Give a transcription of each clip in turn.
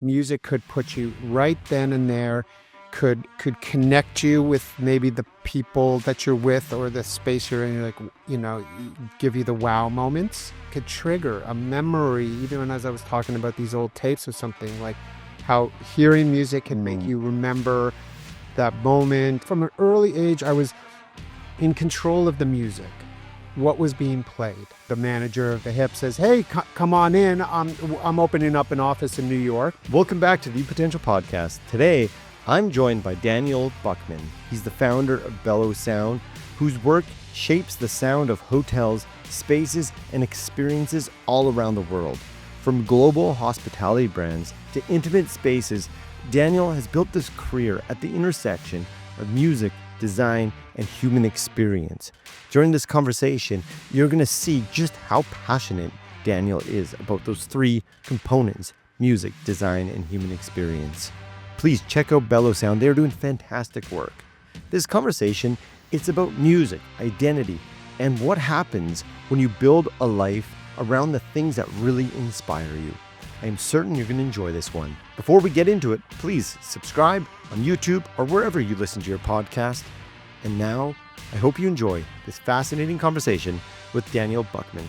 music could put you right then and there, could connect you with maybe the people that you're with or the space you're in, like, give you the wow moments, could trigger a memory. Even as I was talking about these old tapes or something, like how hearing music can make you remember that moment. From an early age, I was in control of the music, what was being played. The manager of the Hip says, "Hey, come on in. I'm opening up an office in New York." Welcome back to the Potential Podcast. Today, I'm joined by Daniel Buckman. He's the founder of Bellow Sound, whose work shapes the sound of hotels, spaces, and experiences all around the world. From global hospitality brands to intimate spaces, Daniel has built this career at the intersection of music, design, and human experience. During this conversation, you're going to see just how passionate Daniel is about those three components: music, design, and human experience. Please check out Bellow Sound. They're doing fantastic work. This conversation, it's about music, identity, and what happens when you build a life around the things that really inspire you. I am certain you're going to enjoy this one. Before we get into it, please subscribe on YouTube or wherever you listen to your podcast. And now, I hope you enjoy this fascinating conversation with Daniel Buckman.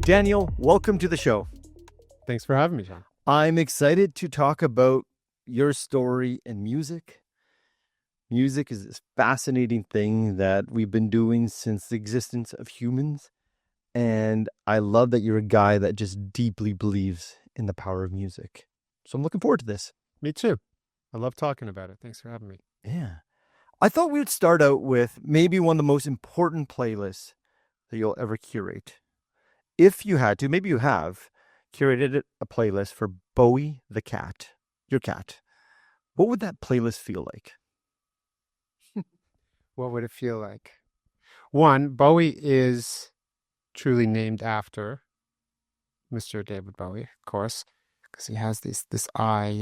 Daniel, welcome to the show. Thanks for having me, John. I'm excited to talk about your story and music. Music is this fascinating thing that we've been doing since the existence of humans. And I love that you're a guy that just deeply believes in the power of music. So I'm looking forward to this. Me too. I love talking about it. Thanks for having me. Yeah. I thought we would start out with maybe one of the most important playlists that you'll ever curate. If you had to, maybe you have, curated a playlist for Bowie the cat, your cat. What would that playlist feel like? What would it feel like? One, Bowie is truly named after Mr. David Bowie, of course, because he has this eye,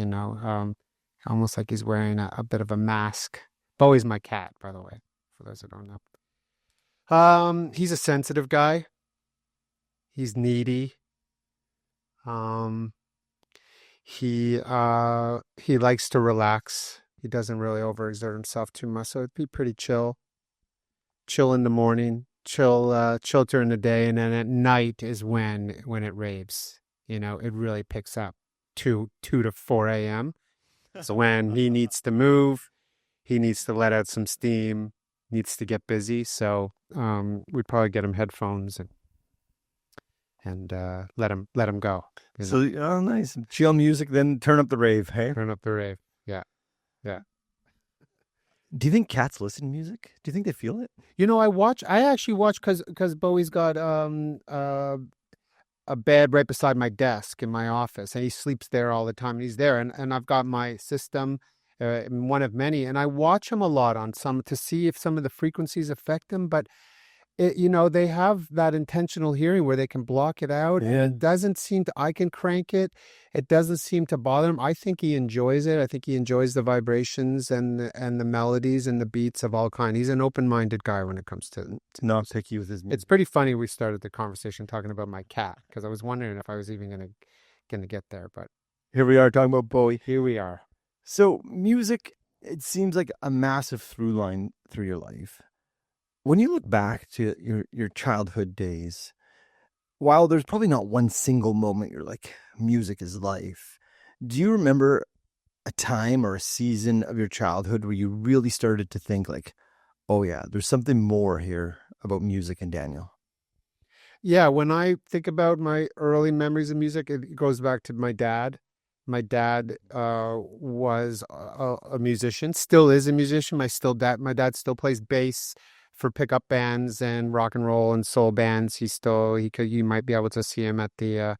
almost like he's wearing a bit of a mask. Bowie's my cat, by the way, for those who don't know. He's a sensitive guy. He's needy. He likes to relax. He doesn't really overexert himself too much, so it'd be pretty chill. Chill in the morning, chill during the day, and then at night is when it raves. It really picks up 2 to 4 a.m. So when he needs to move, he needs to let out some steam, needs to get busy. So we'd probably get him headphones and let him go. So, nice. Chill music, then turn up the rave, hey? Turn up the rave, yeah. Do you think cats listen to music? Do you think they feel it? I actually watch because Bowie's got a bed right beside my desk in my office, and he sleeps there all the time. He's there, and I've got my system, one of many, and I watch him a lot on some to see if some of the frequencies affect him, but they have that intentional hearing where they can block it out. Yeah. And it doesn't seem to, I can crank it. It doesn't seem to bother him. I think he enjoys it. I think he enjoys the vibrations and the melodies and the beats of all kinds. He's an open-minded guy when it comes to not picky with his music. It's pretty funny we started the conversation talking about my cat, because I was wondering if I was even gonna get there, but here we are talking about Bowie. Here we are. So music, it seems like a massive through line through your life. When you look back to your childhood days, while there's probably not one single moment you're like, music is life, do you remember a time or a season of your childhood where you really started to think like, oh yeah, there's something more here about music and Daniel? Yeah, when I think about my early memories of music, it goes back to my dad. My dad was a musician, still is a musician. My dad still plays bass for pickup bands and rock and roll and soul bands. You might be able to see him at the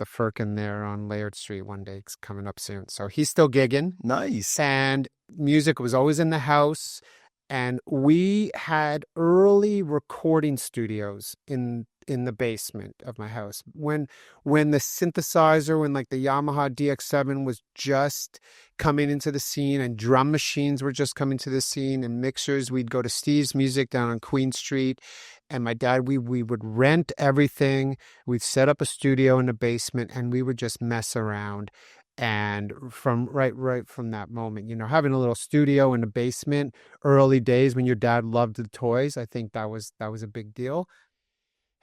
Firkin there on Laird Street one day. It's coming up soon. So he's still gigging. Nice. And music was always in the house. And we had early recording studios in in the basement of my house. When the synthesizer, when like the Yamaha DX7 was just coming into the scene and drum machines were just coming to the scene and mixers, we'd go to Steve's Music down on Queen Street. And my dad, we would rent everything. We'd set up a studio in the basement and we would just mess around. And from right from that moment, having a little studio in the basement, early days when your dad loved the toys, I think that was a big deal.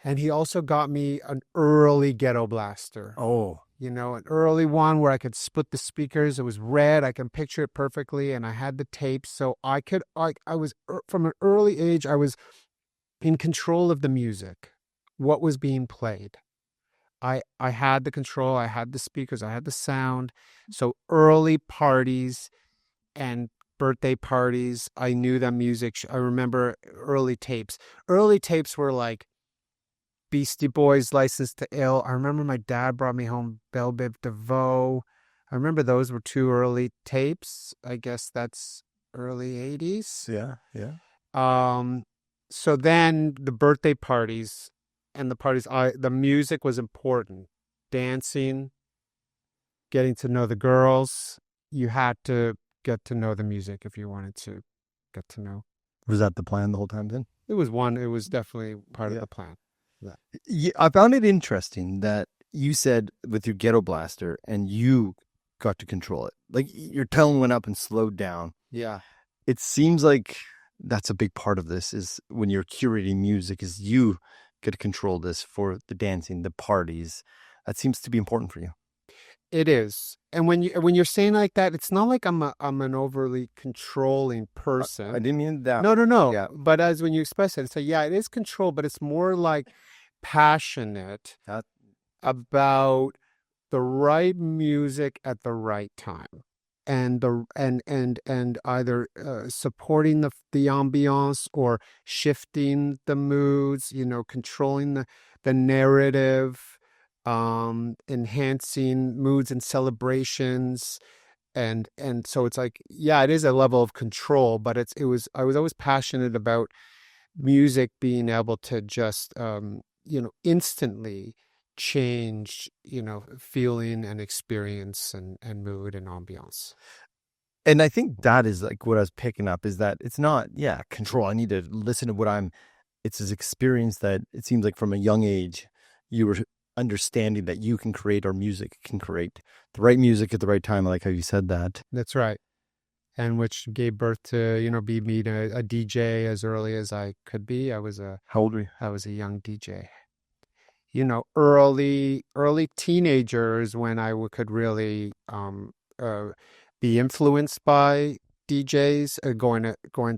And he also got me an early ghetto blaster. Oh, An early one where I could split the speakers. It was red. I can picture it perfectly. And I had the tapes. So I was from an early age, I was in control of the music, what was being played. I had the control. I had the speakers. I had the sound. So early parties and birthday parties, I knew that music. I remember early tapes. Early tapes were like Beastie Boys, License to Ill. I remember my dad brought me home Belle Biv DeVoe. I remember those were two early tapes. I guess that's early 80s. yeah. So then the birthday parties and the parties, the music was important. Dancing, getting to know the girls. You had to get to know the music if you wanted to get to know. Was that the plan the whole time then? It was definitely part of the plan. Yeah, I found it interesting that you said with your ghetto blaster and you got to control it. Like your tone went up and slowed down. Yeah. It seems like that's a big part of this is when you're curating music is you get to control this for the dancing, the parties. That seems to be important for you. It is. And when you're saying like that, it's not like I'm an overly controlling person. I didn't mean that. No. Yeah. But as when you express it, so yeah, it is control, but it's more like passionate about the right music at the right time. And either supporting the ambiance or shifting the moods, controlling the narrative, enhancing moods and celebrations, and so it's like, yeah, it is a level of control, but I was always passionate about music being able to just instantly change, feeling and experience and mood and ambiance. And I think that is like what I was picking up is that it's not, control. I need to listen to it's this experience that it seems like from a young age, you were understanding that you can create, or music can create the right music at the right time. I like how you said that. That's right. And which gave birth to, being a DJ as early as I could be. How old were you? I was a young DJ. Early teenagers when I could really be influenced by DJs, going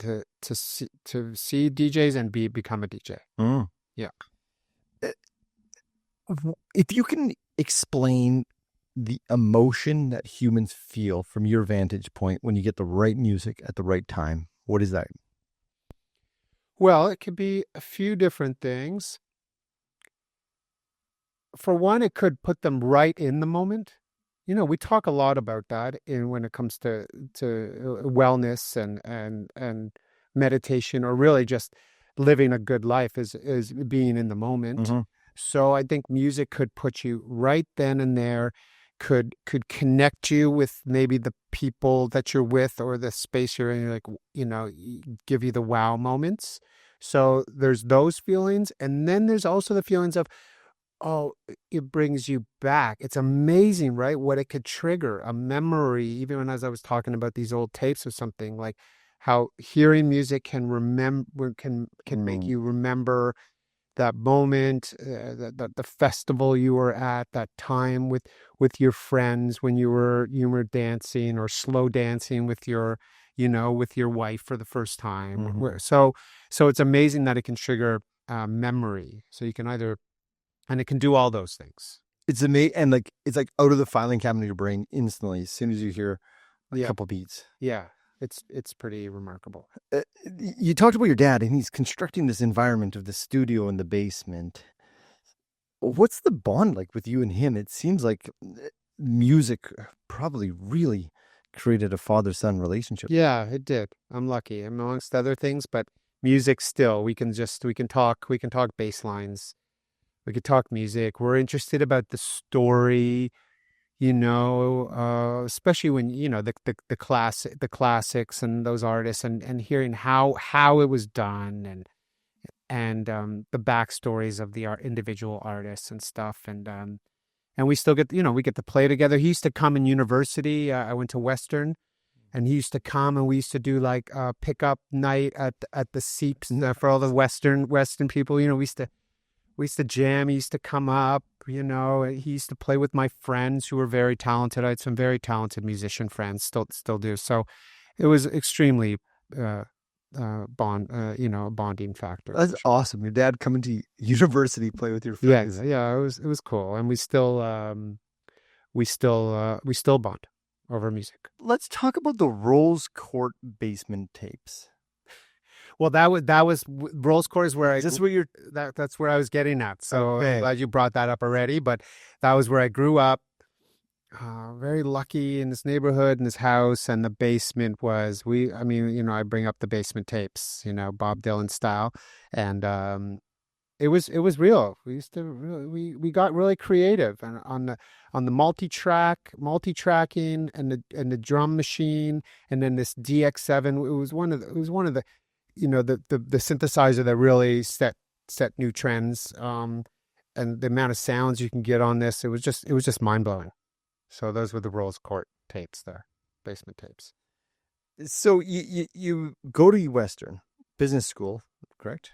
to see DJs and become a DJ. Mm. Yeah. If you can explain the emotion that humans feel from your vantage point when you get the right music at the right time, what is that? Well, it could be a few different things. For one, it could put them right in the moment. We talk a lot about that when it comes to wellness and meditation, or really just living a good life is being in the moment. Mm-hmm. So I think music could put you right then and there, could connect you with maybe the people that you're with or the space you're in, like, give you the wow moments. So there's those feelings. And then there's also the feelings of, oh, it brings you back. It's amazing, right? What it could trigger, a memory, even as I was talking about these old tapes or something, like how hearing music can make you remember that moment, the festival you were at, that time with your friends when you were dancing or slow dancing with your wife for the first time. Mm-hmm. So it's amazing that it can trigger memory. So you can and it can do all those things. It's amazing, and it's like out of the filing cabinet of your brain instantly as soon as you hear a couple beats. Yeah, it's pretty remarkable. You talked about your dad, and he's constructing this environment of the studio in the basement. What's the bond like with you and him? It seems like music probably really created a father-son relationship. Yeah, it did. I'm lucky, amongst other things, but music still. We can talk bass lines. We could talk music. We're interested about the story, especially when, the classics and those artists, and hearing how it was done, and the backstories of the individual artists and stuff. And we still get, we get to play together. He used to come in university. I went to Western, and he used to come, and we used to do like pickup night at the Seeps for all the Western people. We used to jam. He used to come up. He used to play with my friends who were very talented. I had some very talented musician friends, still do. So it was extremely a bonding factor. That's awesome. Your dad coming to university, play with your Yeah, friends. yeah, it was cool, and we still bond over music. Let's talk about the Rolls Court basement tapes. Well, that was Rolls Court is where Is this what you're? that's where I was getting at. So Okay. I'm glad you brought that up already. But that was where I grew up. Very lucky in this neighborhood, in this house, and the basement was I bring up the basement tapes, Bob Dylan style, and it was real. We used to we got really creative, and on the multi-tracking and the drum machine, and then this DX7. It was one of the the synthesizer that really set new trends. And the amount of sounds you can get on this, it was just mind blowing. So those were the Rolls Court tapes there, basement tapes. So you go to Western business school, correct?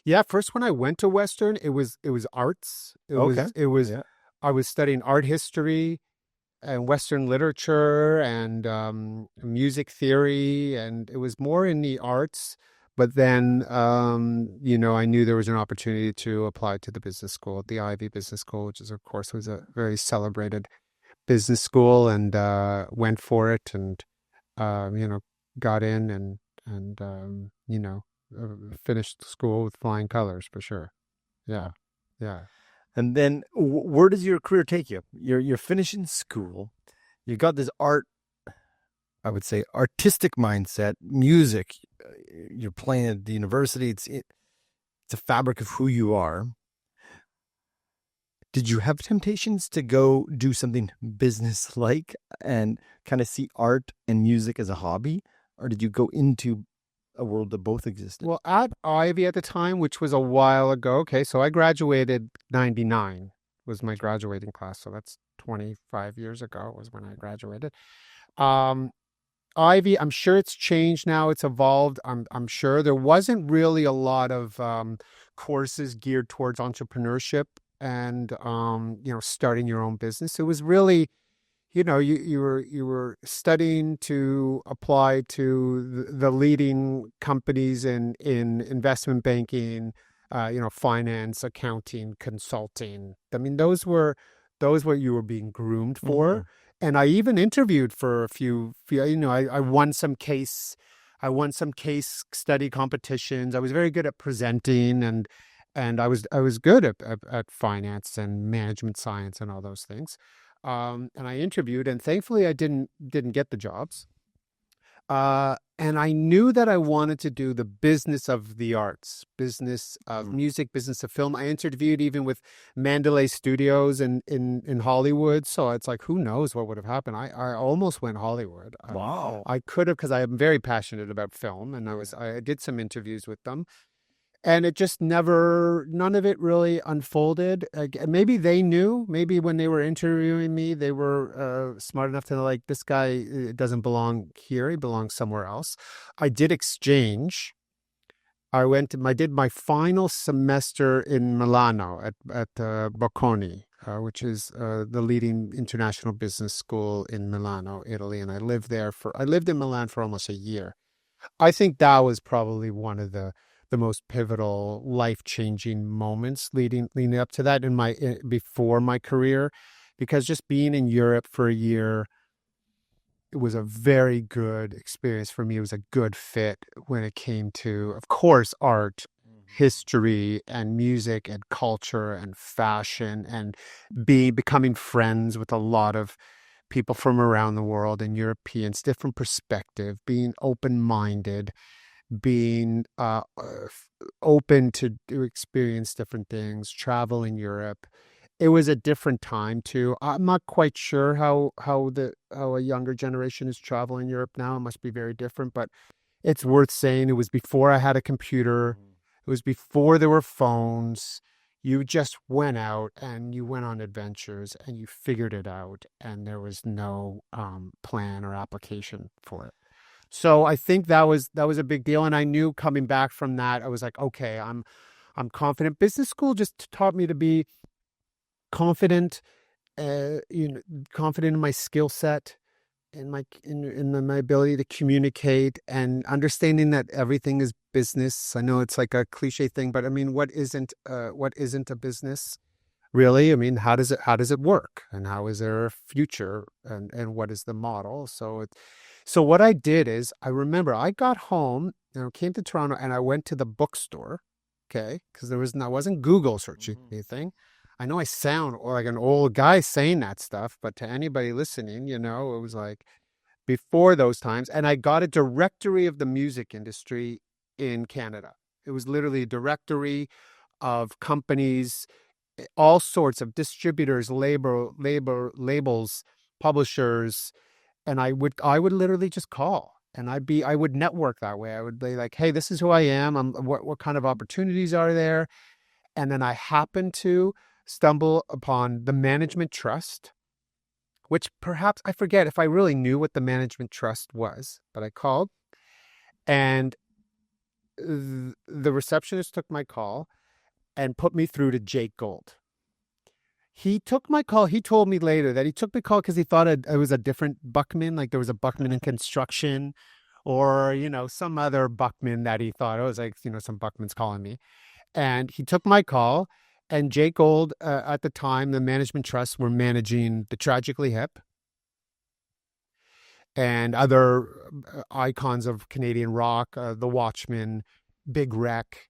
Yeah, first when I went to Western, it was arts. Yeah. I was studying art history and Western literature and music theory, and it was more in the arts. But then, I knew there was an opportunity to apply to the business school, the Ivy Business School, which is, of course, was a very celebrated business school, and went for it, and got in, and finished school with flying colors for sure. Yeah, yeah. And then where does your career take you? You're finishing school. You got this I would say artistic mindset, music. You're playing at the university. It's a fabric of who you are. Did you have temptations to go do something business-like and kind of see art and music as a hobby? Or did you go into a world that both existed? Well, at Ivy at the time, which was a while ago. Okay, so I graduated 99 was my graduating class. So that's 25 years ago was when I graduated. Ivy, I'm sure it's changed now. It's evolved. I'm sure there wasn't really a lot of courses geared towards entrepreneurship and starting your own business. It was really, you were studying to apply to the leading companies in investment banking, finance, accounting, consulting. I mean, those were you were being groomed for. Mhm. And I even interviewed for a few, I won some case study competitions. I was very good at presenting, and I was good at finance and management science and all those things. And I interviewed, and thankfully I didn't get the jobs. And I knew that I wanted to do the business of the arts, business of music, business of film. I interviewed even with Mandalay Studios in Hollywood. So it's like, who knows what would have happened? I almost went Hollywood. Wow. I could have, because I am very passionate about film, and I did some interviews with them. And it just none of it really unfolded. Maybe they knew, maybe when they were interviewing me, they were smart enough to know, like, this guy doesn't belong here. He belongs somewhere else. I did exchange. I did my final semester in Milano at Bocconi, which is the leading international business school in Milano, Italy. And I lived in Milan for almost a year. I think that was probably one of the most pivotal, life-changing moments leading up to that before my career, because just being in Europe for a year, it was a very good experience for me. It was a good fit when it came to, of course, art, history, and music, and culture, and fashion, and becoming friends with a lot of people from around the world and Europeans, different perspective, being open-minded, being open to experience different things, travel in Europe. It was a different time too. I'm not quite sure how a younger generation is traveling in Europe now. It must be very different, but it's worth saying it was before I had a computer. It was before there were phones. You just went out and you went on adventures and you figured it out, and there was no plan or application for it. So I think that was a big deal, and I knew coming back from that, I was like, okay, I'm confident. Business school just taught me to be confident, confident in my skill set, in my ability to communicate, and understanding that everything is business. I know it's like a cliche thing, but I mean, what isn't a business really? I mean, how does it work, and how is there a future, and what is the model? So what I did is, I remember I got home and I came to Toronto and I went to the bookstore, okay, because I wasn't Google searching anything. I know I sound like an old guy saying that stuff, but to anybody listening, it was like before those times. And I got a directory of the music industry in Canada. It was literally a directory of companies, all sorts of distributors, labels, publishers, and I would literally just call, and I would network that way. I would be like, hey, this is who I am. What kind of opportunities are there? And then I happened to stumble upon the management trust, which perhaps I forget if I really knew what the management trust was, but I called, and the receptionist took my call and put me through to Jake Gold. He took my call. He told me later that he took the call because he thought it was a different Buckman, like there was a Buckman in construction, or, some other Buckman that he thought, it was like, some Buckman's calling me. And he took my call, and Jake Gold, at the time, the management trusts were managing the Tragically Hip and other icons of Canadian rock, The Watchmen, Big Wreck,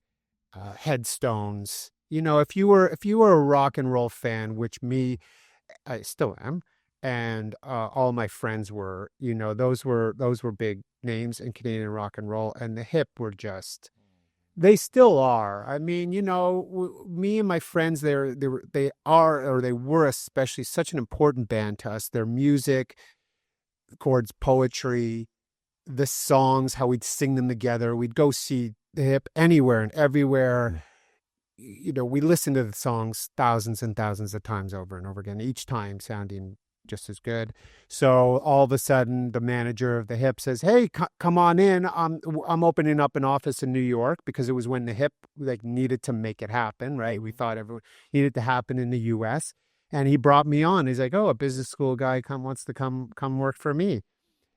Headstones. If you were a rock and roll fan, which I still am, and all my friends were, those were big names in Canadian rock and roll, and the Hip were just, they still are. I mean, me and my friends, they were especially such an important band to us. Their music, chords, poetry, the songs, how we'd sing them together. We'd go see the Hip anywhere and everywhere. We listened to the songs thousands and thousands of times over and over again, each time sounding just as good. So all of a sudden, the manager of the Hip says, "Hey, come on in. I'm opening up an office in New York," because it was when the Hip needed to make it happen, right? We thought everyone needed to happen in the U.S. And he brought me on. He's like, "Oh, a business school guy wants to come work for me."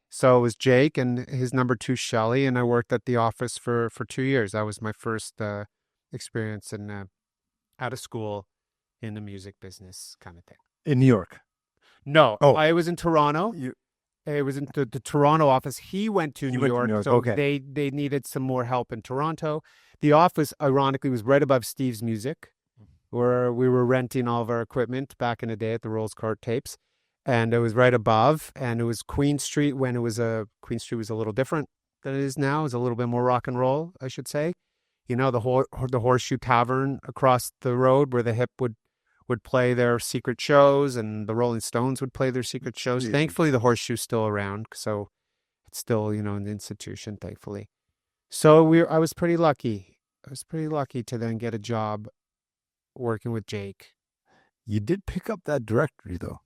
So it was Jake and his number two, Shelly, and I worked at the office for 2 years. That was my first experience out of school in the music business kind of thing. In New York? No, Oh. I was in Toronto. It was in the Toronto office. He went to New York, so okay. they needed some more help in Toronto. The office, ironically, was right above Steve's Music, where we were renting all of our equipment back in the day at the Rolls Cart tapes. And it was right above, and it was Queen Street when Queen Street was a little different than it is now. It was a little bit more rock and roll, I should say. The Horseshoe Tavern across the road where the Hip would play their secret shows, and the Rolling Stones would play their secret shows. Yeah. Thankfully, the Horseshoe's still around, so it's still, an institution, thankfully. So I was pretty lucky. I was pretty lucky to then get a job working with Jake. You did pick up that directory, though.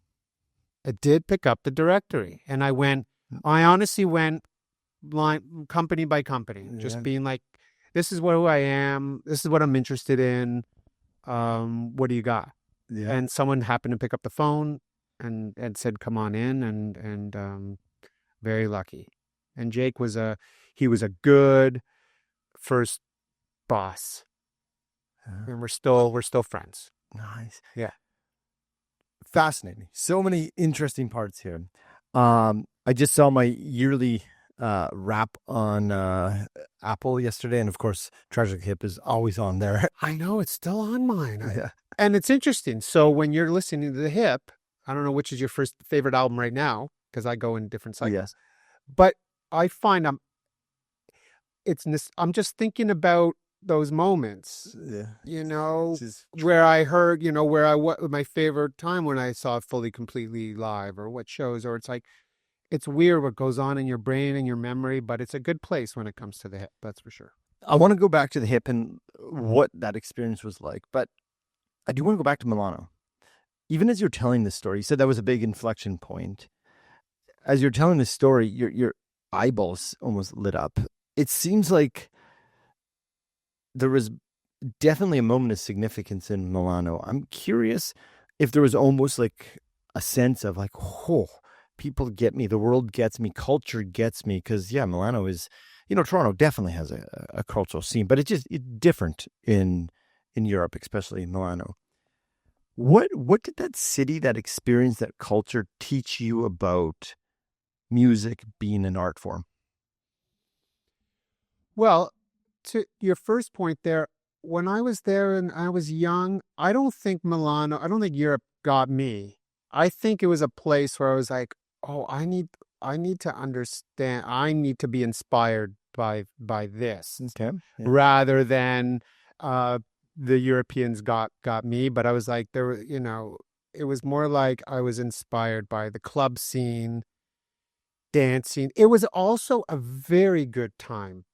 I did pick up the directory, and I honestly went company by company, just being like, this is who I am. This is what I'm interested in. What do you got? Yeah. And someone happened to pick up the phone and said, come on in, and very lucky. And Jake was a good first boss. And we're still friends. Nice. Yeah. Fascinating. So many interesting parts here. I just saw my yearly wrap on Apple yesterday, and of course, Tragic Hip is always on there. I know, it's still on mine. Yeah. And it's interesting. So when you're listening to the Hip, I don't know which is your first favorite album right now, because I go in different cycles. Yes. But I find I'm just thinking about those moments, Yeah. you know, This is where I heard, you know, where I what my favorite time when I saw Fully Completely live, or what shows, or it's like it's weird what goes on in your brain and your memory, but it's a good place when it comes to the hip, that's for sure. I want to go back to the hip and what that experience was like, but I do want to go back to Milano. Even as you're telling this story, you said that was a big inflection point. As you're telling this story, your eyeballs almost lit up. It seems like there was definitely a moment of significance in Milano. I'm curious if there was almost like a sense of like, oh, people get me, the world gets me, culture gets me. Because yeah, Milano is, you know, Toronto definitely has a cultural scene, but it's different in Europe, especially in Milano. What did that city, that experience, that culture teach you about music being an art form? Well, to your first point there, when I was there and I was young, I don't think Europe got me. I think it was a place where I was like, oh, I need to understand, I need to be inspired by this, Okay. Yeah. rather than the Europeans got me. But I was like, there were, you know, it was more like I was inspired by the club scene, dancing. It was also a very good time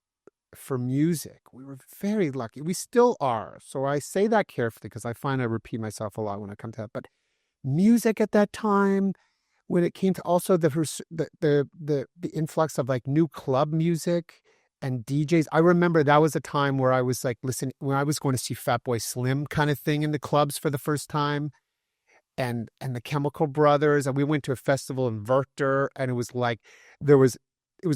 for music. We were very lucky. We still are. So I say that carefully because I find I repeat myself a lot when I come to that. But music at that time, when it came to also the influx of like new club music and DJs. I remember that was a time where I was like listening, when I was going to see Fatboy Slim kind of thing in the clubs for the first time, and the Chemical Brothers, and we went to a festival in Werchter, and it was like it was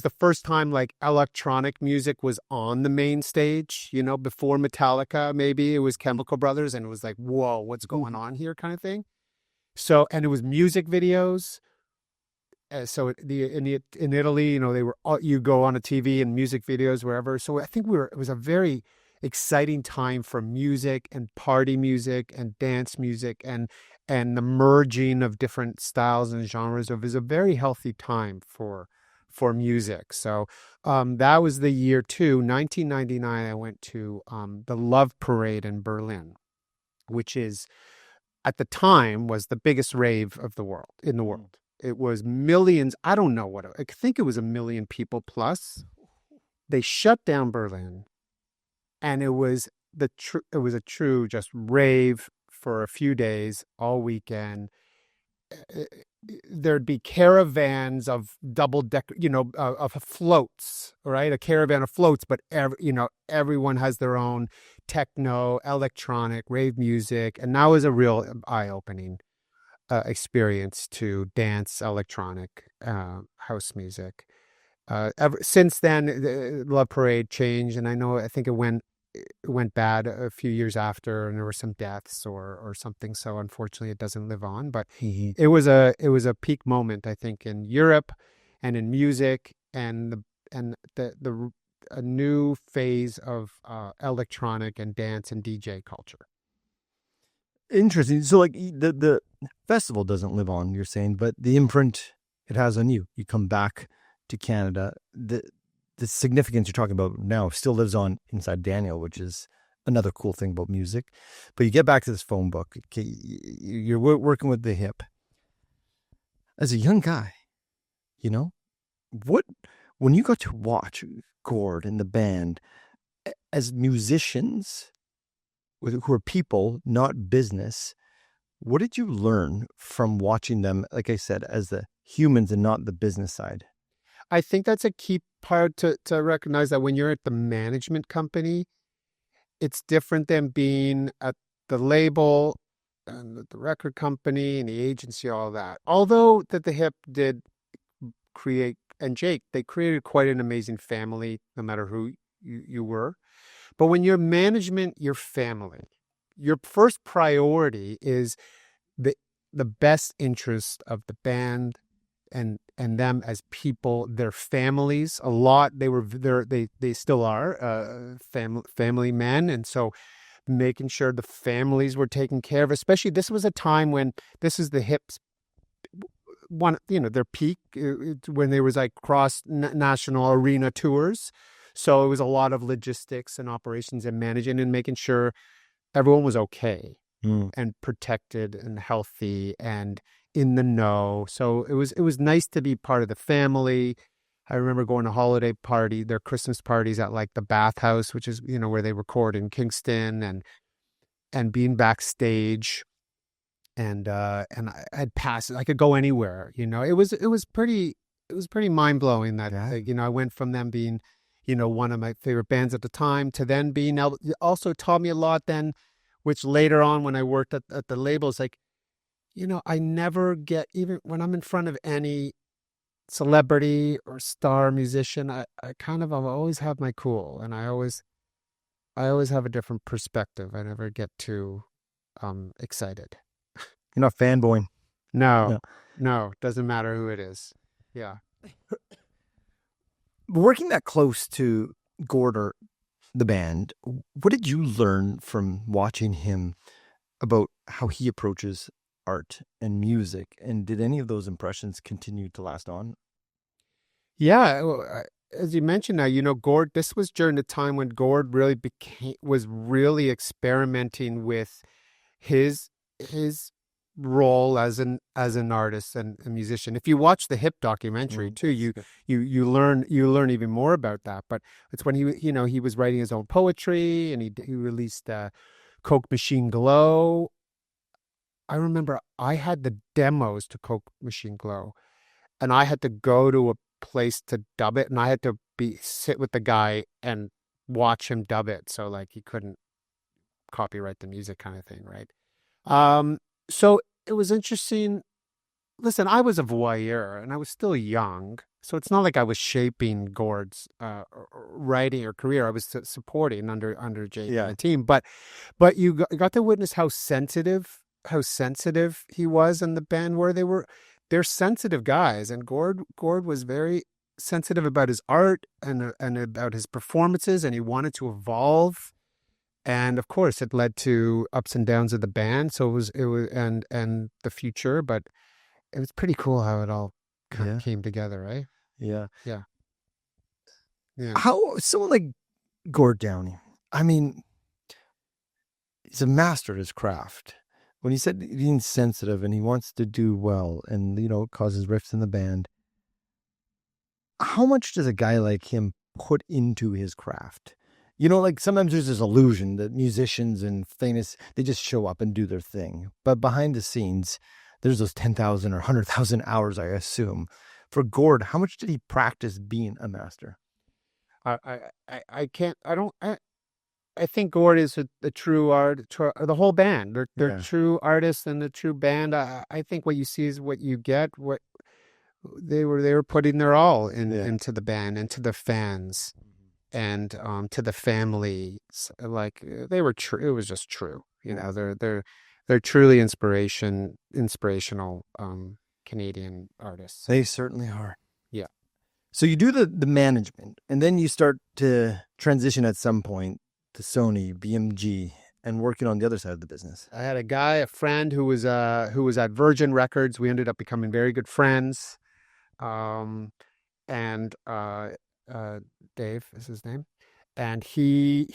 the first time like electronic music was on the main stage, you know, before Metallica. Maybe it was Chemical Brothers, and it was like, whoa, what's going on here, kind of thing. So, and it was music videos. So in Italy, you know, they were all, you go on a TV and music videos wherever. So I think it was a very exciting time for music and party music and dance music, and the merging of different styles and genres. It was a very healthy time for music. So that was the year too, 1999. I went to the Love Parade in Berlin, which is at the time was the biggest rave of the world in the world. It was millions. I don't know what, I think it was 1 million people plus. They shut down Berlin, and it was it was a true just rave for a few days, all weekend. There'd be caravans of double deck, you know, of floats, right? A caravan of floats, but you know, everyone has their own techno, electronic, rave music, and that was a real eye-opening experience to dance electronic house music. Since then, the Love Parade changed, and I think it went bad a few years after, and there were some deaths or something. So unfortunately, it doesn't live on. But it was a peak moment, I think, in Europe and in music, and the a new phase of electronic and dance and DJ culture. Interesting. So like the festival doesn't live on, you're saying, but the imprint it has on you. You come back to Canada. The significance you're talking about now still lives on inside Daniel, which is another cool thing about music. But you get back to this phone book. Okay, you're working with the hip. As a young guy, you know, when you got to watch Gord and the band as musicians, who are people, not business, what did you learn from watching them, like I said, as the humans and not the business side? I think that's a key part to recognize, that when you're at the management company, it's different than being at the label and the record company and the agency, all that. Although that the hip did create, and Jake, they created quite an amazing family, no matter who you were. But when you're management, you're family. Your first priority is the best interest of the band and them as people, their families. A lot, they still are family men, and so making sure the families were taken care of. Especially, this was a time when this is the hips one, you know, their peak, when there was like cross national arena tours. So it was a lot of logistics and operations and managing and making sure everyone was okay and protected and healthy and in the know. So it was nice to be part of the family. I remember going to their Christmas parties at like the Bathhouse, which is, where they record in Kingston, and being backstage, and I'd pass. I could go anywhere. It was pretty mind blowing that I went from them being, one of my favorite bands at the time to then being able. Also taught me a lot then, which later on when I worked at the labels, like, I never get, even when I'm in front of any celebrity or star musician, I always have my cool, and I always have a different perspective. I never get too excited. You're not fanboying. No, doesn't matter who it is. Yeah. Working that close to Gord, the band, what did you learn from watching him about how he approaches art and music? And did any of those impressions continue to last on? Yeah. As you mentioned now, Gord, this was during the time when Gord really was really experimenting with his role as an artist and a musician. If you watch the Hip documentary too, you learn even more about that. But it's when he was writing his own poetry, and he released Coke Machine Glow. I remember I had the demos to Coke Machine Glow, and I had to go to a place to dub it, and I had to sit with the guy and watch him dub it, so like he couldn't copyright the music, kind of thing, right? So it was interesting. Listen, I was a voyeur and I was still young, so it's not like I was shaping Gord's writing or career. I was supporting under Jake and the team, but you got to witness how sensitive he was, and the band they're sensitive guys, and Gord was very sensitive about his art and about his performances, and he wanted to evolve. And of course, it led to ups and downs of the band. So it was, and the future. But it was pretty cool how it all kind of came together, right? Yeah. How someone like Gord Downie? I mean, he's a master at his craft. When he said being sensitive and he wants to do well, and causes rifts in the band, how much does a guy like him put into his craft? Like sometimes there's this illusion that musicians and famous, they just show up and do their thing. But behind the scenes, there's those 10,000 or 100,000 hours, I assume. For Gord, how much did he practice being a master? I think Gord is a true the whole band. They're true artists and a true band. I think what you see is what you get. What they were putting their all into the band, into the fans, and to the family. Like they were true. It was just true. They're truly inspirational Canadian artists. They certainly are. Yeah. So you do the management, and then you start to transition at some point to Sony BMG and working on the other side of the business. I had a friend who was at Virgin Records. We ended up becoming very good friends. And Dave is his name, and he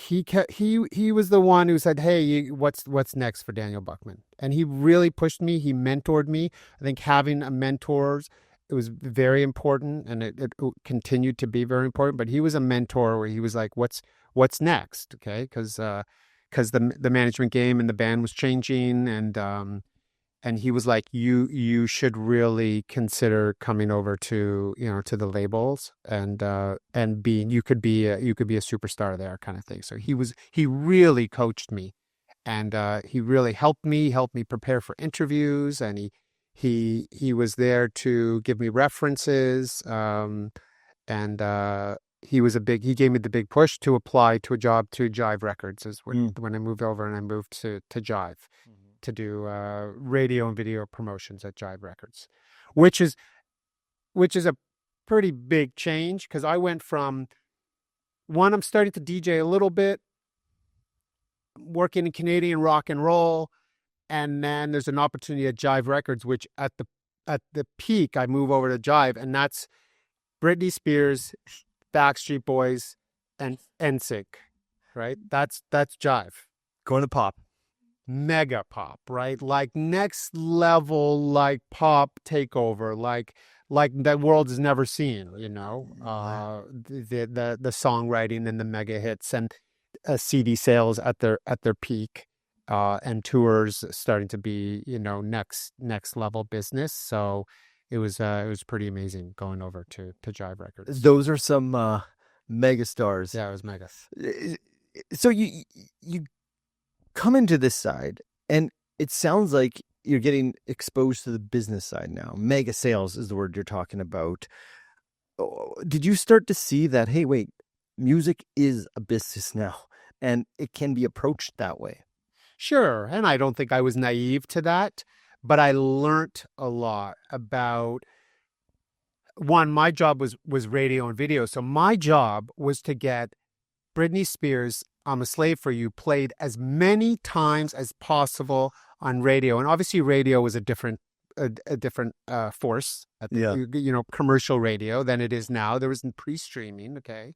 was the one who said, "Hey, what's next for Daniel Buckman?" And he really pushed me. He mentored me. I think having a mentor, it was very important, and it continued to be very important. But he was a mentor where he was like, "What's next?" Okay, because the management game and the band was changing, and he was like, you should really consider coming over to the labels, and you could be a superstar there, kind of thing. So he really coached me, and he really helped me prepare for interviews, and he was there to give me references, and he gave me the big push to apply to a job to Jive Records when I moved over, and I moved to Jive. To do radio and video promotions at Jive Records, which is a pretty big change, because I went from I'm starting to DJ a little bit, working in Canadian rock and roll, and then there's an opportunity at Jive Records, which at the peak I move over to Jive, and that's Britney Spears, Backstreet Boys, and NSYNC, right? That's jive. Going to pop. Mega pop, right? Like next level, like pop takeover, like the world has never seen, the songwriting and the mega hits and CD sales at their peak, and tours starting to be, next level business. So it was pretty amazing going over to Jive Records. Those are some mega stars. Yeah, it was mega. So you come into this side, and it sounds like you're getting exposed to the business side now. Mega sales is the word you're talking about. Did you start to see that, hey, wait, music is a business now, and it can be approached that way? Sure. And I don't think I was naive to that, but I learned a lot about, one, my job was radio and video. So my job was to get Britney Spears' I'm a Slave for You played as many times as possible on radio. And obviously radio was a different force at the, commercial radio than it is now. There was pre-streaming, okay?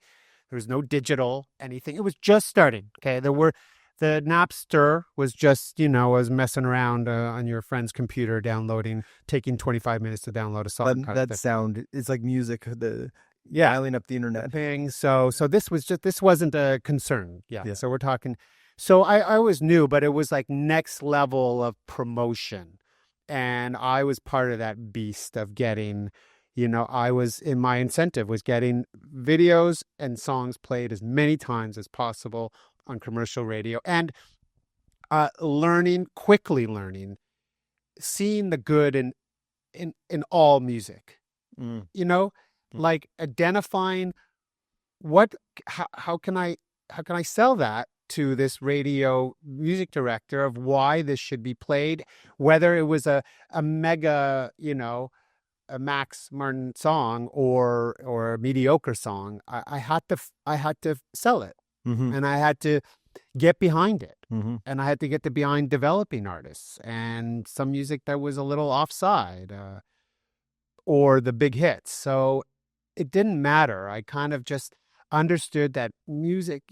There was no digital anything. It was just starting, okay? The Napster was just, was messing around on your friend's computer, taking 25 minutes to download a song. That sound, it's like music, dialing up the internet thing. So this wasn't a concern. Yeah. So we're talking. So I always knew, but it was like next level of promotion, and I was part of that beast of getting. I was in my incentive was getting videos and songs played as many times as possible on commercial radio, and quickly learning, seeing the good in all music. Like identifying how can I sell that to this radio music director of why this should be played, whether it was a mega, a Max Martin song or a mediocre song. I had to sell it, and I had to get behind it, and I had to get behind developing artists and some music that was a little offside, or the big hits. So it didn't matter. I kind of just understood that music,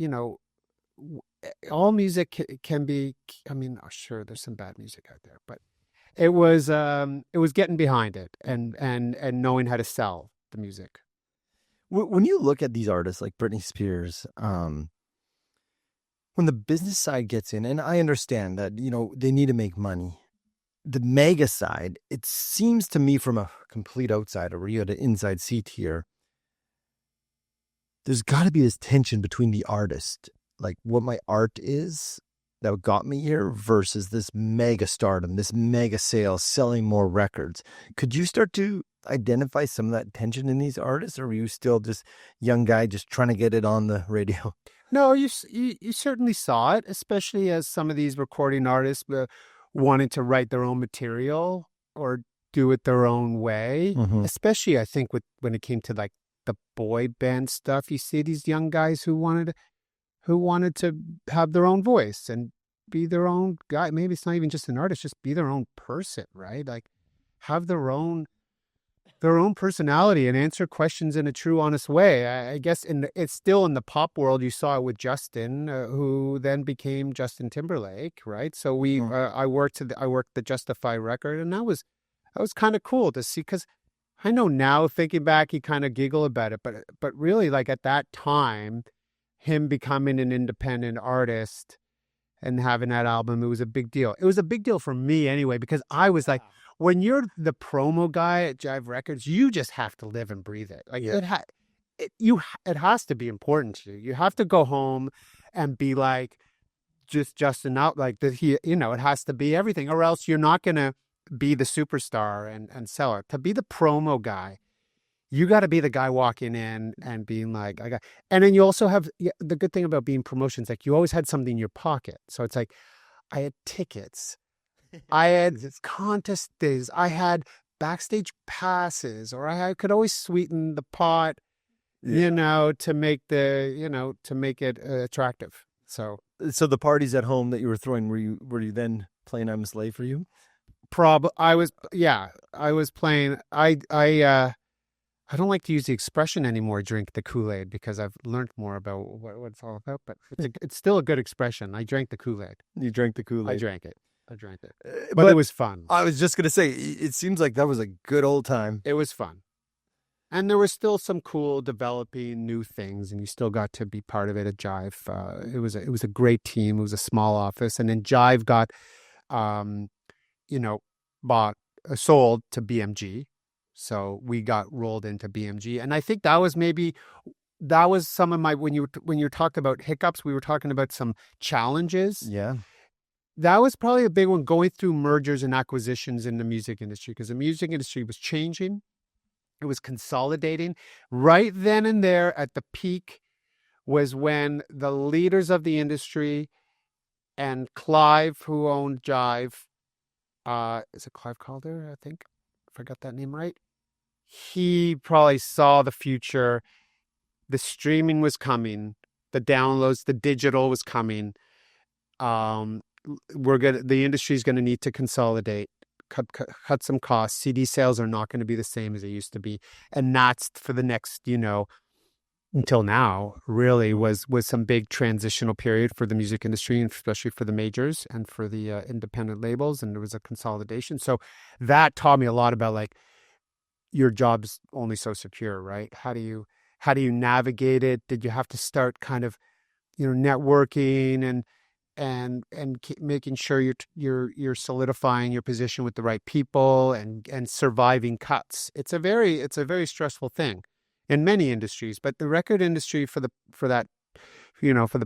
all music can be, sure, there's some bad music out there, but it was getting behind it and knowing how to sell the music. When you look at these artists like Britney Spears, when the business side gets in, and I understand that, they need to make money, the mega side, it seems to me from a complete outsider where you had an inside seat here, there's got to be this tension between the artist, like what my art is that got me here versus this mega stardom, this mega sales, selling more records. Could you start to identify some of that tension in these artists, or were you still just young guy just trying to get it on the radio? No, you certainly saw it, especially as some of these recording artists wanted to write their own material or do it their own way. Especially, I think, when it came to like the boy band stuff, you see these young guys who wanted to have their own voice and be their own guy. Maybe it's not even just an artist, just be their own person, right? Like have their own personality and answer questions in a true, honest way. I guess it's still in the pop world. You saw it with Justin, who then became Justin Timberlake, right? So I worked the Justify record, and that was kind of cool to see, because I know now, thinking back, you kind of giggle about it, but really, like at that time, him becoming an independent artist and having that album, it was a big deal. It was a big deal for me anyway, because I was like, when you're the promo guy at Jive Records, you just have to live and breathe it. Like it has to be important to you. You have to go home and be like, just Justin out, like that. It has to be everything, or else you're not gonna be the superstar and sell it. To be the promo guy, you got to be the guy walking in and being like, and then you also have the good thing about being promotions, like you always had something in your pocket. So it's like, I had tickets, I had contest days, I had backstage passes, or I could always sweeten the pot, to make it attractive. So the parties at home that you were throwing, were you then playing I'm a Slave for You? I was playing. I don't like to use the expression anymore, drink the Kool-Aid, because I've learned more about what it's all about, but it's still a good expression. I drank the Kool-Aid. You drank the Kool-Aid. I drank it. But But it was fun. I was just going to say, it seems like that was a good old time. It was fun. And there was still some cool developing new things, and you still got to be part of it at Jive. It was a great team. It was a small office, and then Jive got, you know, sold to BMG. So we got rolled into BMG, and I think that was some of my when you talked about hiccups, we were talking about some challenges. Yeah. That was probably a big one, going through mergers and acquisitions in the music industry, because the music industry was changing. It was consolidating. Right then and there at the peak was when the leaders of the industry and Clive, who owned Jive, is it Clive Calder, I think? If I got that name right. He probably saw the future. The streaming was coming. The downloads, the digital was coming. The industry's going to need to consolidate. Cut some costs. CD sales are not going to be the same as they used to be, and that's for the next, until now, really was some big transitional period for the music industry, and especially for the majors and for the independent labels. And there was a consolidation, so that taught me a lot about, like, your job's only so secure, right? How do you navigate it? Did you have to start kind of, networking and making sure you're solidifying your position with the right people and surviving cuts. It's a very stressful thing in many industries, but the record industry for the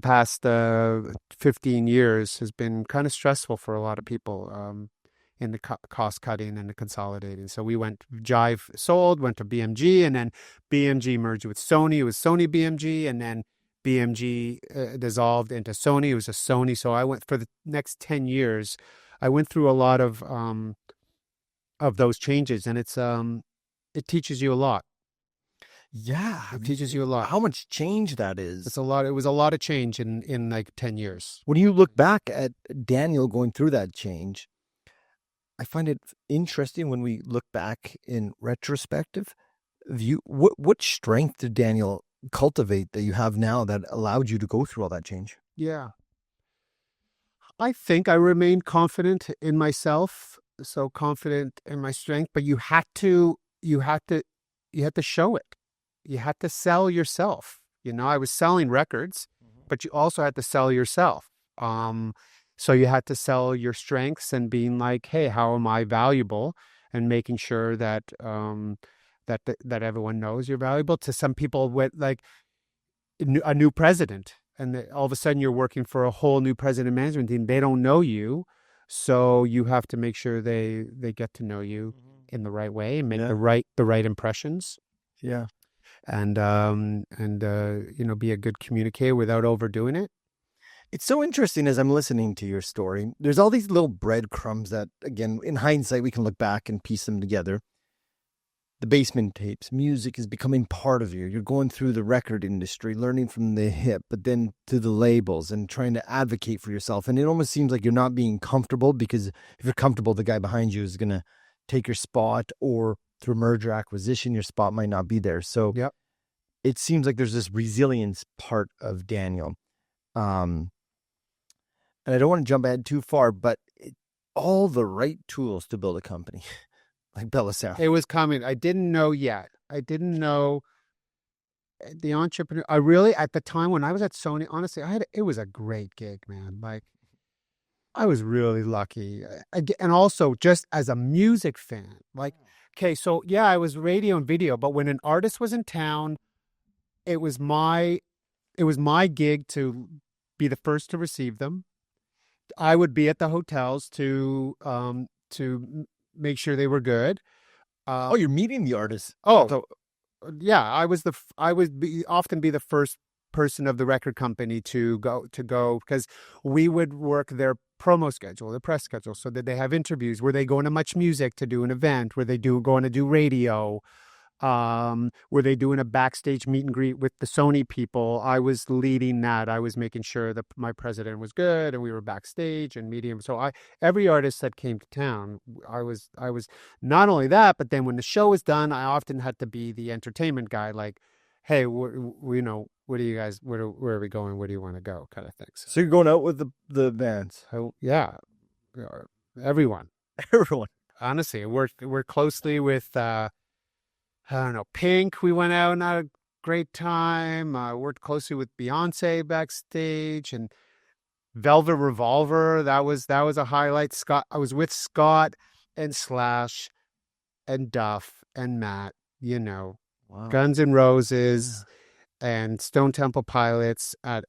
past 15 years has been kind of stressful for a lot of people in the cost cutting and the consolidating. So Jive sold, went to BMG, and then BMG merged with Sony. It was Sony BMG, and then BMG dissolved into Sony. It was a Sony. So I went for the next 10 years. I went through a lot of those changes, and it teaches you a lot. Yeah, it teaches you a lot. How much change that is. It's a lot. It was a lot of change in like 10 years. When you look back at Daniel going through that change, I find it interesting when we look back in retrospective view. What strength did Daniel cultivate that you have now that allowed you to go through all that change? Yeah. I think I remained confident in myself, so confident in my strength, but you had to show it. You had to sell yourself. I was selling records, but you also had to sell yourself. So you had to sell your strengths and being like, hey, how am I valuable? And making sure that that everyone knows you're valuable. To some people, with like a new president, and all of a sudden you're working for a whole new president management team. They don't know you, so you have to make sure they get to know you in the right way and make the right impressions. Yeah, and be a good communicator without overdoing it. It's so interesting as I'm listening to your story. There's all these little breadcrumbs that, again, in hindsight, we can look back and piece them together. The basement tapes, music is becoming part of you. You're going through the record industry, learning from the hip, but then to the labels and trying to advocate for yourself. And it almost seems like you're not being comfortable, because if you're comfortable, the guy behind you is going to take your spot, or through merger acquisition, your spot might not be there. So It seems like there's this resilience part of Daniel. And I don't want to jump ahead too far, but all the right tools to build a company like Bellow Sound. It was coming. I didn't know yet. I didn't know the entrepreneur. I really, at the time when I was at Sony, honestly, it was a great gig, man. Like, I was really lucky. And also just as a music fan, like, okay, so yeah, I was radio and video, but when an artist was in town, it was my gig to be the first to receive them. I would be at the hotels to make sure they were good. You're meeting the artists. Yeah, I would often be the first person of the record company to go because we would work their promo schedule, their press schedule, so that they have interviews. Were they going to Much Music to do an event? Were they going to do radio? Were they doing a backstage meet and greet with the Sony people? I was leading that. I was making sure that my president was good and we were backstage and meeting him. So every artist that came to town, I was not only that, but then when the show was done, I often had to be the entertainment guy, like, hey, what do you guys, where are we going? Where do you want to go? Kind of thing. So you're going out with the bands. Yeah, everyone. Everyone. Honestly, worked closely with I don't know, Pink. We went out and had a great time. Worked closely with Beyonce backstage and Velvet Revolver. That was a highlight. I was with Scott and Slash and Duff and Matt. Wow. Guns N' Roses and Stone Temple Pilots. That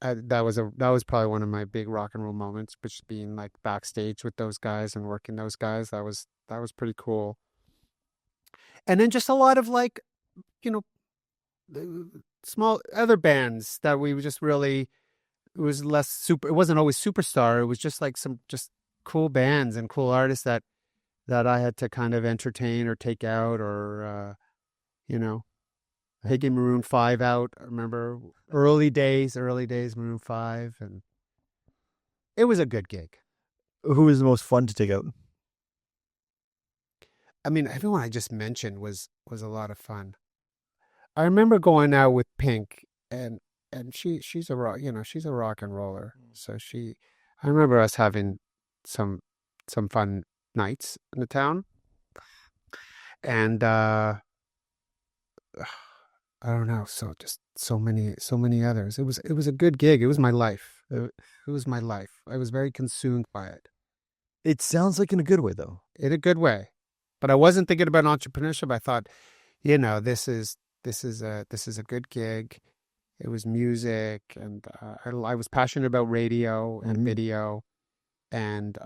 was probably one of my big rock and roll moments, which being like backstage with those guys and working those guys. That was pretty cool. And then just a lot of like, small other bands that we just really, it was less super, it wasn't always superstar. It was just like some just cool bands and cool artists that I had to kind of entertain or take out or, taking Maroon 5 out. I remember early days, Maroon 5. And it was a good gig. Who was the most fun to take out? I mean, everyone I just mentioned was a lot of fun. I remember going out with Pink, and she's a rock and roller. So I remember us having some fun nights in the town, and I don't know, so just so many others. It was a good gig. It was my life. It was my life. I was very consumed by it. It sounds like in a good way, though. In a good way. But I wasn't thinking about entrepreneurship. I thought, this is a good gig. It was music, and I was passionate about radio and video, and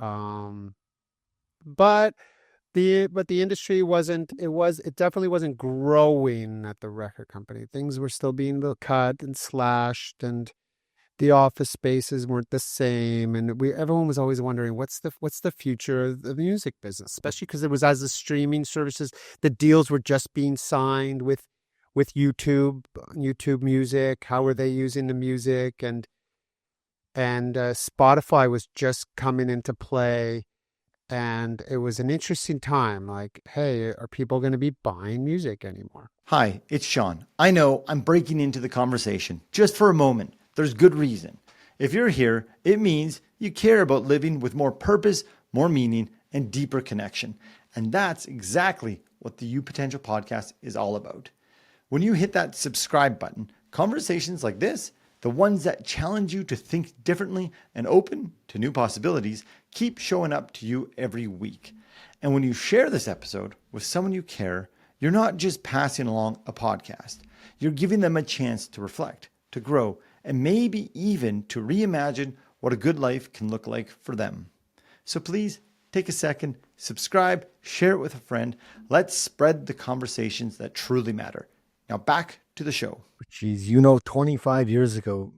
but the industry wasn't. It definitely wasn't growing at the record company. Things were still being cut and slashed, and the office spaces weren't the same, and everyone was always wondering what's the future of the music business, especially because it was as the streaming services, the deals were just being signed with YouTube Music. How were they using the music, and Spotify was just coming into play, and it was an interesting time. Like, hey, are people going to be buying music anymore? Hi, it's Sean. I know I'm breaking into the conversation just for a moment. There's good reason. If you're here, it means you care about living with more purpose, more meaning, and deeper connection. And that's exactly what the You Potential podcast is all about. When you hit that subscribe button, conversations like this, the ones that challenge you to think differently and open to new possibilities, keep showing up to you every week. And when you share this episode with someone you care, you're not just passing along a podcast. You're giving them a chance to reflect, to grow, and maybe even to reimagine what a good life can look like for them. So please take a second, subscribe, share it with a friend. Let's spread the conversations that truly matter. Now back to the show. Geez, 25 years ago,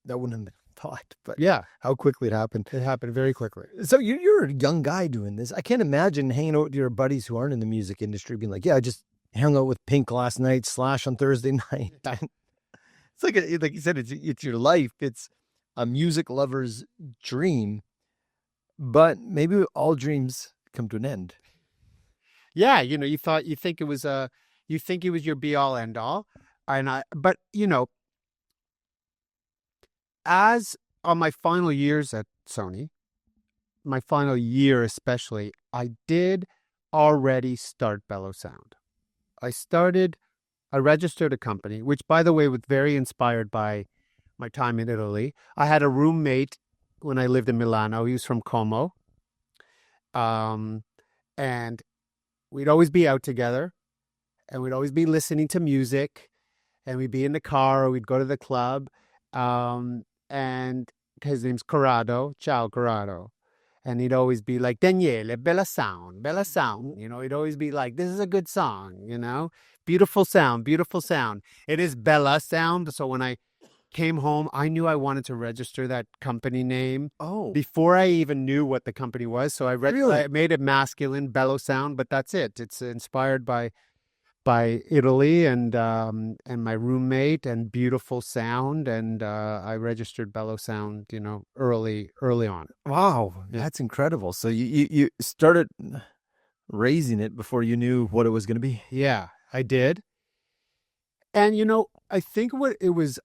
that wouldn't have been thought, but Yeah, how quickly it happened. it happened very quickly. So you're a young guy doing this. I can't imagine hanging out with your buddies who aren't in the music industry being like, yeah, I just hung out with Pink last night, Slash on Thursday night. It's like you said, it's your life. It's a music lover's dream, but maybe all dreams come to an end. Yeah, you think it was your be all end all, but as on my final years at Sony, my final year especially, I did already start Bellow Sound. I registered a company, which, by the way, was very inspired by my time in Italy. I had a roommate when I lived in Milano. He was from Como. And we'd always be out together, and we'd always be listening to music, and we'd be in the car, or we'd go to the club. And his name's Corrado. Ciao, Corrado. And he'd always be like, Daniele, bella sound, bella sound. He'd always be like, this is a good song, beautiful sound, beautiful sound. It is Bella Sound. So when I came home, I knew I wanted to register that company name before I even knew what the company was. So I made it masculine, Bellow Sound, but that's it. It's inspired by by Italy and my roommate and beautiful sound, and I registered Bellow Sound, early on. Wow, Yeah. that's incredible. So you started raising it before you knew what it was going to be. Yeah, I did. And I think what it was,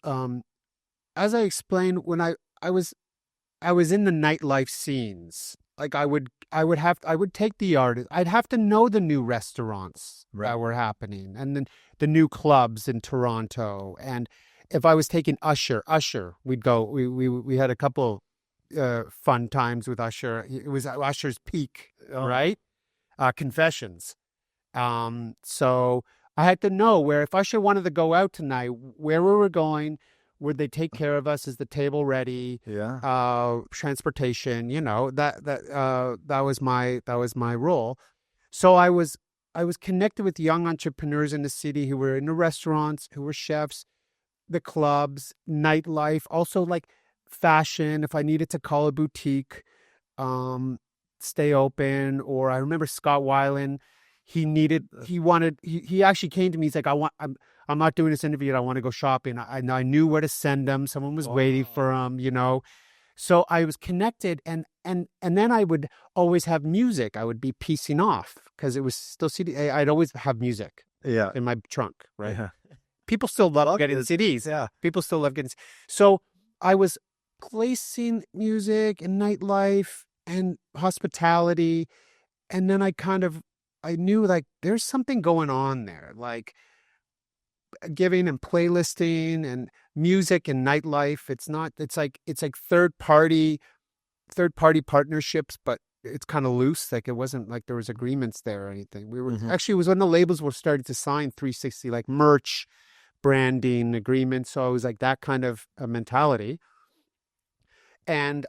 as I explained, when I was in the nightlife scenes. Like I would take the artist. I'd have to know the new restaurants Right. that were happening, and then the new clubs in Toronto. And if I was taking Usher, we'd go. We had a couple fun times with Usher. It was Usher's peak, right? Confessions. So I had to know where, if Usher wanted to go out tonight, where we were going, would they take care of us? Is the table ready? Yeah. Transportation, that was my role. So I was connected with young entrepreneurs in the city who were in the restaurants, who were chefs, the clubs, nightlife, also like fashion. If I needed to call a boutique, stay open. Or I remember Scott Weiland, he actually came to me. He's like, I'm not doing this interview. I want to go shopping. I knew where to send him. Someone was waiting for him, So I was connected, and then I would always have music. I would be piecing off because it was still CD. I'd always have music in my trunk, right? Yeah. People still love getting CDs. Yeah. People still love getting. So I was placing music and nightlife and hospitality, and then I knew like there's something going on there, like giving and playlisting and music and nightlife. It's like third party partnerships, but it's kind of loose. Like it wasn't like there was agreements there or anything. We were actually, it was when the labels were starting to sign 360, like merch, branding agreements. So it was like that kind of a mentality. And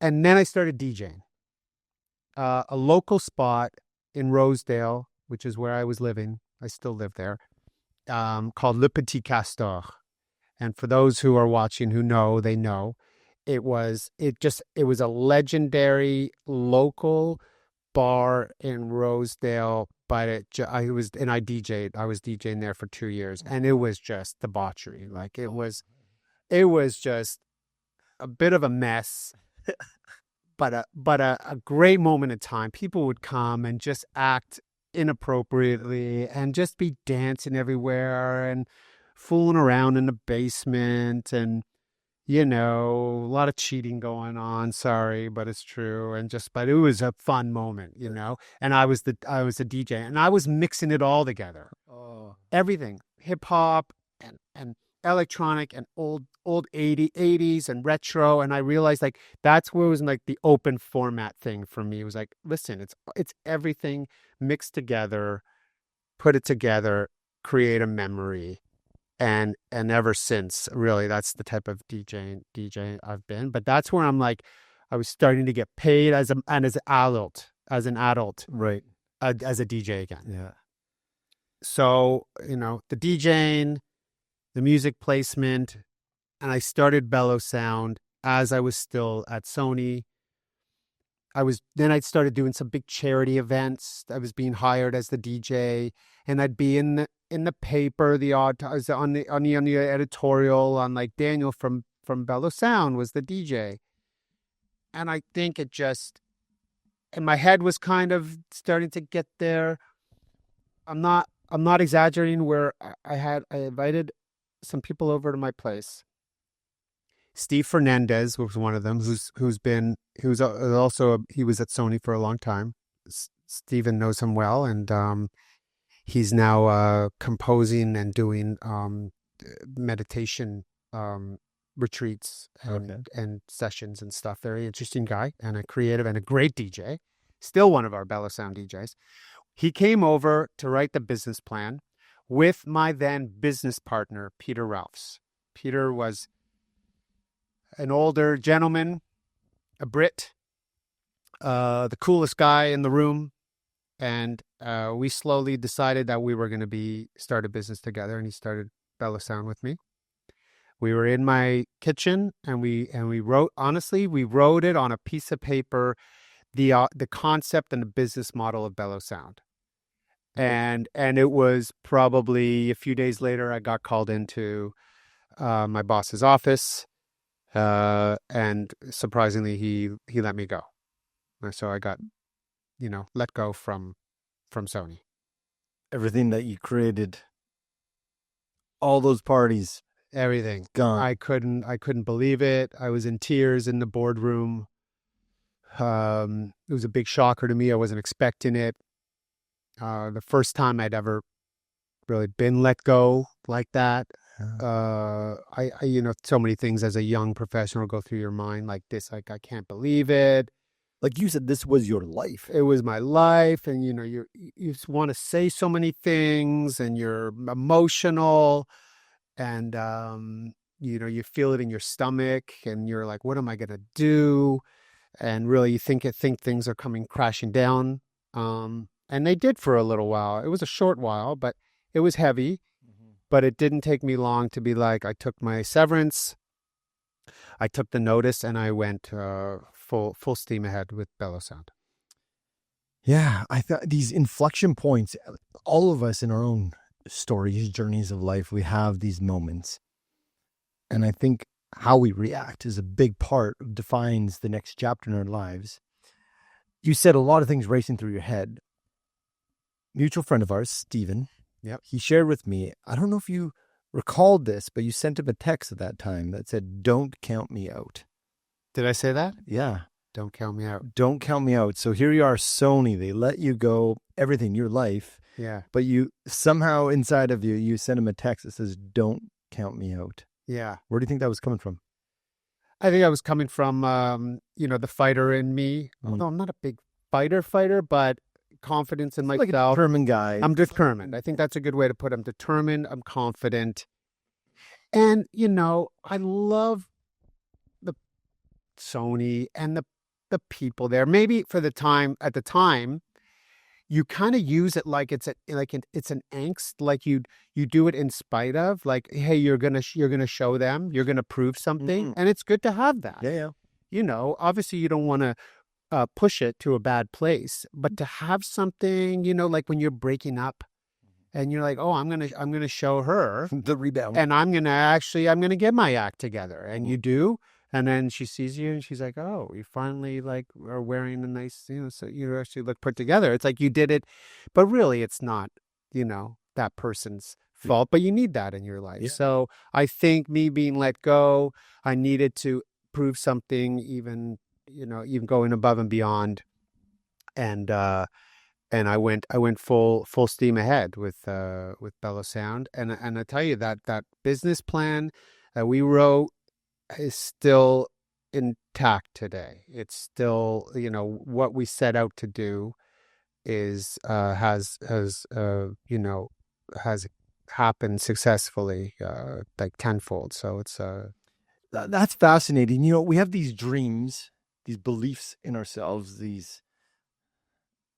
then I started DJing. A local spot in Rosedale, which is where I was living. I still live there. Called Le Petit Castor. And for those who are watching who know, they know. It was a legendary local bar in Rosedale, but I was DJing there for 2 years, and it was just debauchery. Like it was just a bit of a mess, but a great moment in time. People would come and just act inappropriately and just be dancing everywhere and fooling around in the basement, and a lot of cheating going on. Sorry, but it's true. But it was a fun moment, and I was the DJ, and I was mixing it all together. Everything, hip hop and electronic and old 80s and retro. And I realized like that's where it was like the open format thing for me. It was like, listen, it's everything mixed together, put it together, create a memory. And ever since, really, that's the type of DJ I've been. But that's where I'm like, I was starting to get paid as an adult, Right. As a DJ again. Yeah. So, the DJing, the music placement, and I started Bellow Sound as I was still at Sony. Then I started doing some big charity events. I was being hired as the DJ, and I'd be in the paper I was on the editorial on like Daniel from Bellow Sound was the DJ. And I think and my head was kind of starting to get there. I'm not exaggerating, where I invited some people over to my place. Steve Fernandez was one of them, he was at Sony for a long time. Steven knows him well, and he's now composing and doing meditation retreats and sessions and stuff. Very interesting guy, and a creative and a great DJ. Still one of our Bellow Sound DJs. He came over to write the business plan with my then business partner, Peter Ralphs. Peter was an older gentleman, a Brit, the coolest guy in the room. And we slowly decided that we were going to start a business together, and he started Bellow Sound with me. We were in my kitchen, and we wrote it on a piece of paper, the concept and the business model of Bellow Sound. And it was probably a few days later, I got called into my boss's office, and surprisingly, he let me go. And so I got, let go from Sony. Everything that you created, all those parties, Everything. gone. I couldn't believe it. I was in tears in the boardroom. It was a big shocker to me. I wasn't expecting it. The first time I'd ever really been let go like that. So many things as a young professional go through your mind like this. Like, I can't believe it. Like you said, this was your life. It was my life, and you want to say so many things, and you're emotional, and you feel it in your stomach, and you're like, what am I gonna do? And really, you think things are coming crashing down. And they did for a little while. It was a short while, but it was heavy. But it didn't take me long to be like, I took my severance, I took the notice, and I went full steam ahead with Bellow Sound. Yeah, I thought these inflection points, all of us in our own stories, journeys of life, we have these moments. And I think how we react is a big part of defines the next chapter in our lives. You said a lot of things racing through your head. Mutual friend of ours, Stephen, Yep. he shared with me, I don't know if you recalled this, but you sent him a text at that time that said, "Don't count me out." Did I say that? Yeah. Don't count me out. Don't count me out. So here you are, Sony. They let you go, everything, your life. Yeah. But you somehow inside of you, you sent him a text that says, "Don't count me out." Yeah. Where do you think that was coming from? I think I was coming from, the fighter in me. Although I'm not a big fighter, but confidence in Like a myself. determined guy. I'm determined. I think that's a good way to put it. I'm determined. I'm confident. And, I love the Sony and the people there. Maybe at the time, you kind of use it like it's an angst, like you do it in spite of, like, hey, you're gonna show them, you're gonna prove something, and it's good to have that. Yeah. Obviously you don't want to push it to a bad place, but to have something, like when you're breaking up, and you're like, oh, I'm gonna show her The rebound. and I'm gonna get my act together, and you do. And then she sees you and she's like, oh, you finally are wearing a nice, so you actually look put together. It's like you did it, but really it's not, that person's fault, but you need that in your life. Yeah. So I think me being let go, I needed to prove something, even going above and beyond. And I went full steam ahead with Bellow Sound. And I tell you that business plan that we wrote is still intact today. It's still, what we set out to do is has happened successfully, like tenfold. So it's That's fascinating. We have these dreams, these beliefs in ourselves, these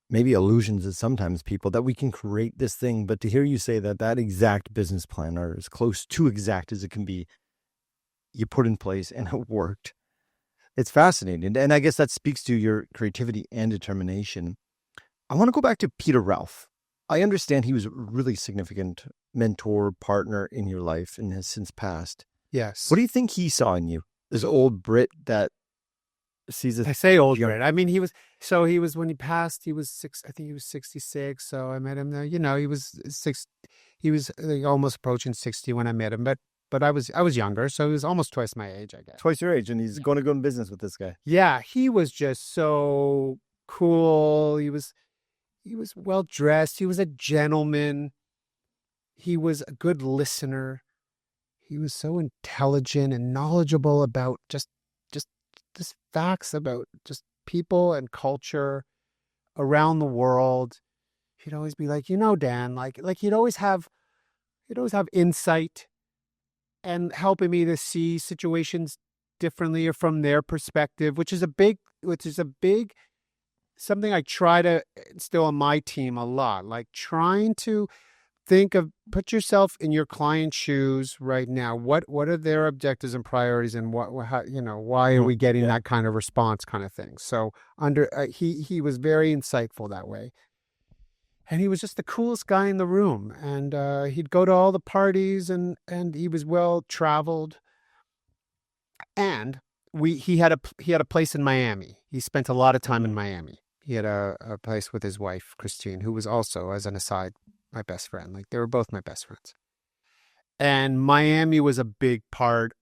maybe illusions of sometimes people that we can create this thing. But to hear you say that exact business plan, or as close to exact as it can be, you put in place and it worked. It's fascinating. And I guess that speaks to your creativity and determination. I want to go back to Peter Ralph. I understand he was a really significant mentor, partner in your life and has since passed. yes. What do you think he saw in you? This old Brit that sees it. I say old Brit. I mean, he was when he passed, he was I think he was 66. So I met him there. He was almost approaching 60 when I met him, but I was younger, so he was almost twice my age, I guess. Twice your age, and he's going to go in business with this guy. Yeah, he was just so cool. He was well dressed. He was a gentleman. He was a good listener. He was so intelligent and knowledgeable about just facts about just people and culture around the world. He'd always be like, Dan, like he'd always have insight and helping me to see situations differently or from their perspective, which is a big something I try to instill on my team a lot, like trying to put yourself in your client's shoes right now. What are their objectives and priorities, and why are we getting that kind of response, kind of thing. So he was very insightful that way. And he was just the coolest guy in the room. And he'd go to all the parties, and he was well traveled. And he had a place in Miami. He spent a lot of time in Miami. He had a place with his wife, Christine, who was also, as an aside, my best friend. Like, they were both my best friends. And Miami was a big part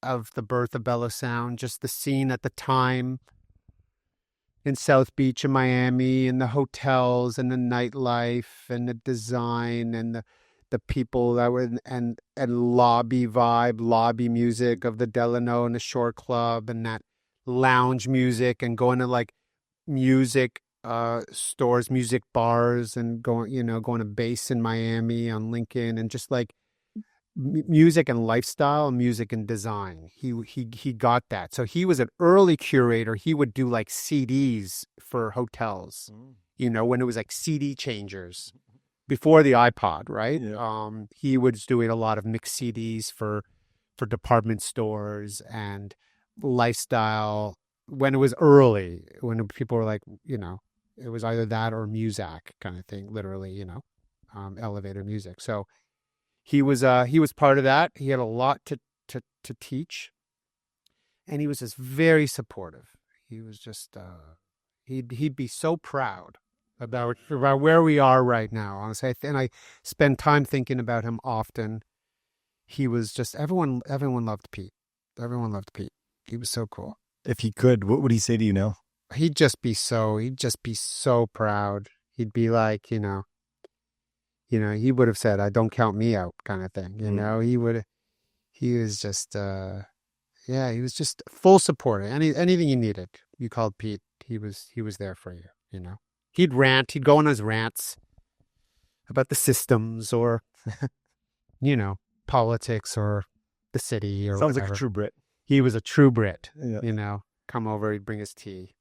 of the birth of Bellow Sound, just the scene at the time in South Beach in Miami, and the hotels and the nightlife and the design and the people that were and lobby vibe, lobby music of the Delano and the Shore Club, and that lounge music, and going to like music stores, music bars, and going to Base in Miami on Lincoln, and just like music and lifestyle, music and design. He got that. So he was an early curator. He would do like CDs for hotels, when it was like CD changers before the iPod, right? Yeah. He was doing a lot of mixed CDs for department stores and lifestyle when it was early, when people were like, it was either that or Muzak kind of thing, literally, elevator music. So he was part of that. He had a lot to teach, and he was just very supportive. He was just he'd be so proud about where we are right now. Honestly, and I spend time thinking about him often. He was just everyone loved Pete. Everyone loved Pete. He was so cool. If he could, what would he say to you now? He'd just be so proud. He'd be like, he would have said, "I don't count me out," kind of thing. He was just, he was just full support. Anything you needed, you called Pete. He was there for you. He'd rant. He'd go on his rants about the systems or, politics or the city or Sounds whatever. like a true Brit. He was a true Brit. Yeah. Come over, he'd bring his tea.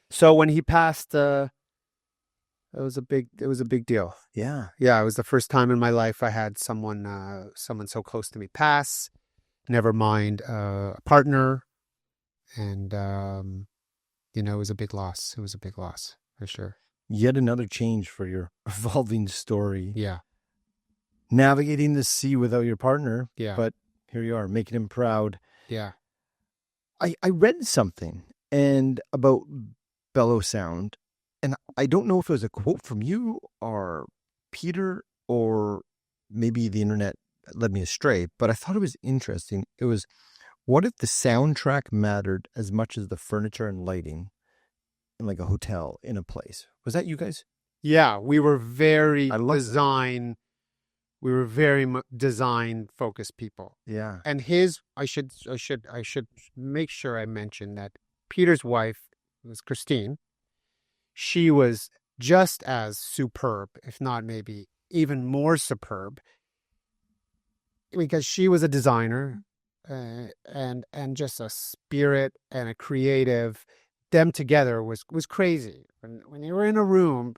So when he passed, it was a big deal. Yeah. Yeah, it was the first time in my life I had someone so close to me pass. Never mind a partner, and it was a big loss. It was a big loss for sure. Yet another change for your evolving story. Yeah, Navigating the sea without your partner. yeah, But here you are, making him proud. yeah. I read something about Bellow Sound, and I don't know if it was a quote from you or Peter, or maybe the internet led me astray, but I thought it was interesting. It was, what if the soundtrack mattered as much as the furniture and lighting in like a hotel in a place? Was that you guys? Yeah, we were very I love design. We were very design focused people. Yeah. And I should make sure I mention that Peter's wife was Christine. She was just as superb, if not maybe even more superb, because she was a designer and just a spirit and a creative. Them together was crazy. When they were in a room,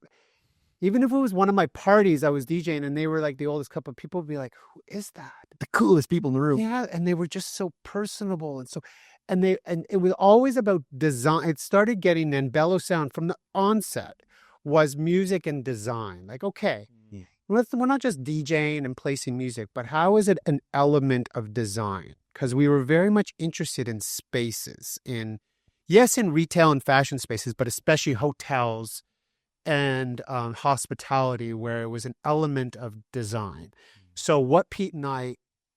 even if it was one of my parties I was DJing and they were like the oldest couple, people would be like, "Who is that?" The coolest people in the room. Yeah, and they were just so personable and it was always about design. It started getting then Bellow Sound from the onset was music and design. Like, okay, we're not just DJing and placing music, but how is it an element of design? Because we were very much interested in spaces, in retail and fashion spaces, but especially hotels and hospitality, where it was an element of design. So what Pete and I,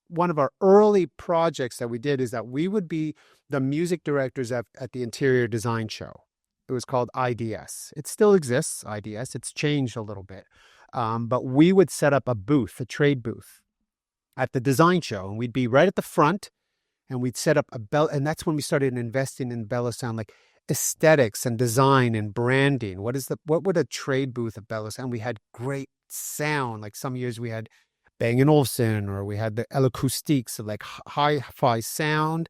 one of our early projects that we did is that we would be the music directors at the interior design show. It was called IDS. It still exists, IDS. It's changed a little bit. But we would set up a booth, a trade booth at the design show, and we'd be right at the front, and we'd set up and that's when we started investing in Bellow Sound, like aesthetics and design and branding. What would a trade booth at Bellow Sound? We had great sound. Like some years we had Bang & Olufsen, or we had the Acoustiques, so like hi-fi sound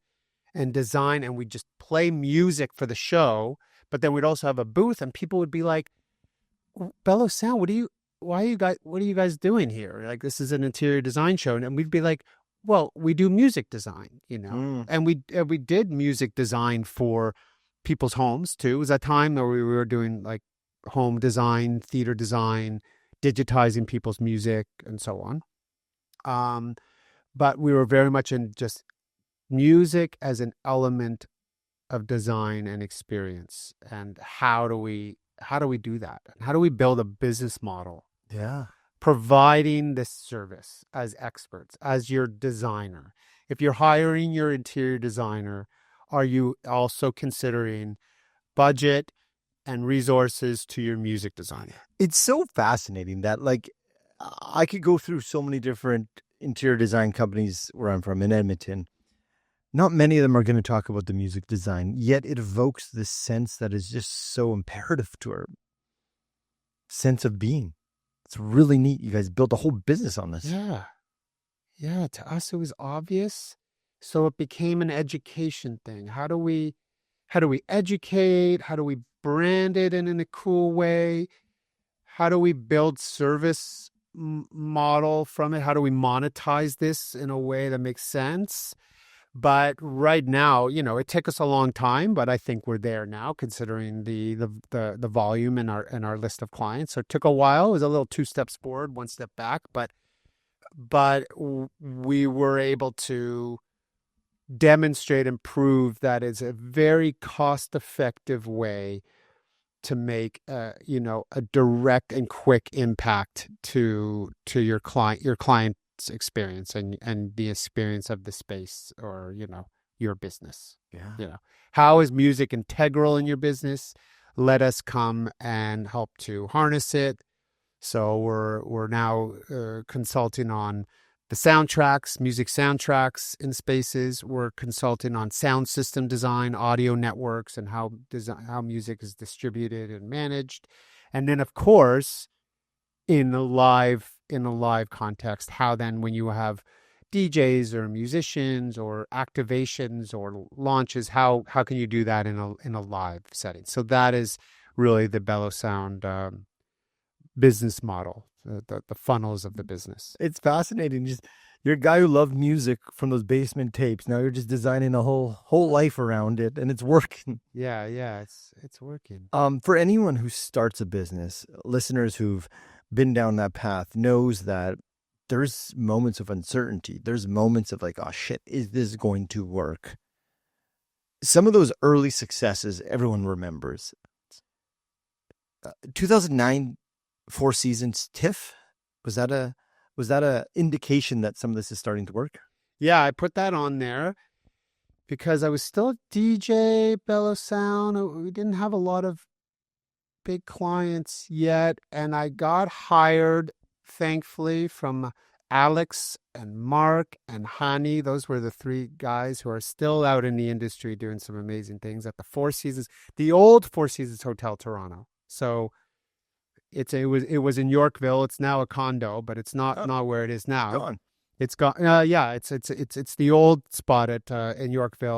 and design, and we'd just play music for the show. But then we'd also have a booth, and people would be like, "Bellow Sound, what are you guys doing here? Like, this is an interior design show." And we'd be like, "Well, we do music design, and we did music design for people's homes too." It was a time where we were doing like home design, theater design, digitizing people's music, and so on. But we were very much in just music as an element of design and experience. And how do we do that? How do we build a business model Yeah. providing this service as experts, as your designer? If you're hiring your interior designer, are you also considering budget and resources to your music designer? It's so fascinating that, like, I could go through so many different interior design companies where I'm from in Edmonton. Not many of them are going to talk about the music design, yet it evokes this sense that is just so imperative to our sense of being. It's really neat. You guys built a whole business on this. Yeah. Yeah. To us, it was obvious. So it became an education thing. How do we educate? How do we brand it in a cool way? How do we build service model from it? How do we monetize this in a way that makes sense? But right now, it took us a long time, but I think we're there now, considering the volume in our list of clients. So it took a while. It was a little 2 steps forward, 1 step back, but we were able to demonstrate and prove that it's a very cost-effective way to make a direct and quick impact to your client's experience and the experience of the space, or your business. Yeah. How is music integral in your business? Let us come and help to harness it. So we're now consulting on the soundtracks, music soundtracks in spaces. We're consulting on sound system design, audio networks, and how music is distributed and managed. And then, of course, in a live context, how then, when you have DJs or musicians or activations or launches, how can you do that in a live setting? So that is really the Bellow Sound business model, the funnels of the business. It's fascinating. Just, you're a guy who loved music from those basement tapes. Now you're just designing a whole life around it, and it's working. Yeah, it's working. For anyone who starts a business, listeners who've been down that path knows that there's moments of uncertainty. There's moments of like, oh shit, is this going to work? Some of those early successes everyone remembers. 2009 Four Seasons TIFF, was that a indication that some of this is starting to work? Yeah, I put that on there because I was still a DJ, Bellow Sound. We didn't have a lot of big clients yet, and I got hired, thankfully, from Alex and Mark and Hani. Those were the 3 guys who are still out in the industry doing some amazing things at the Four Seasons, the old Four Seasons Hotel Toronto. So it was in Yorkville. It's now a condo, but it's not where it is now. Gone. It's gone. Yeah, it's the old spot in Yorkville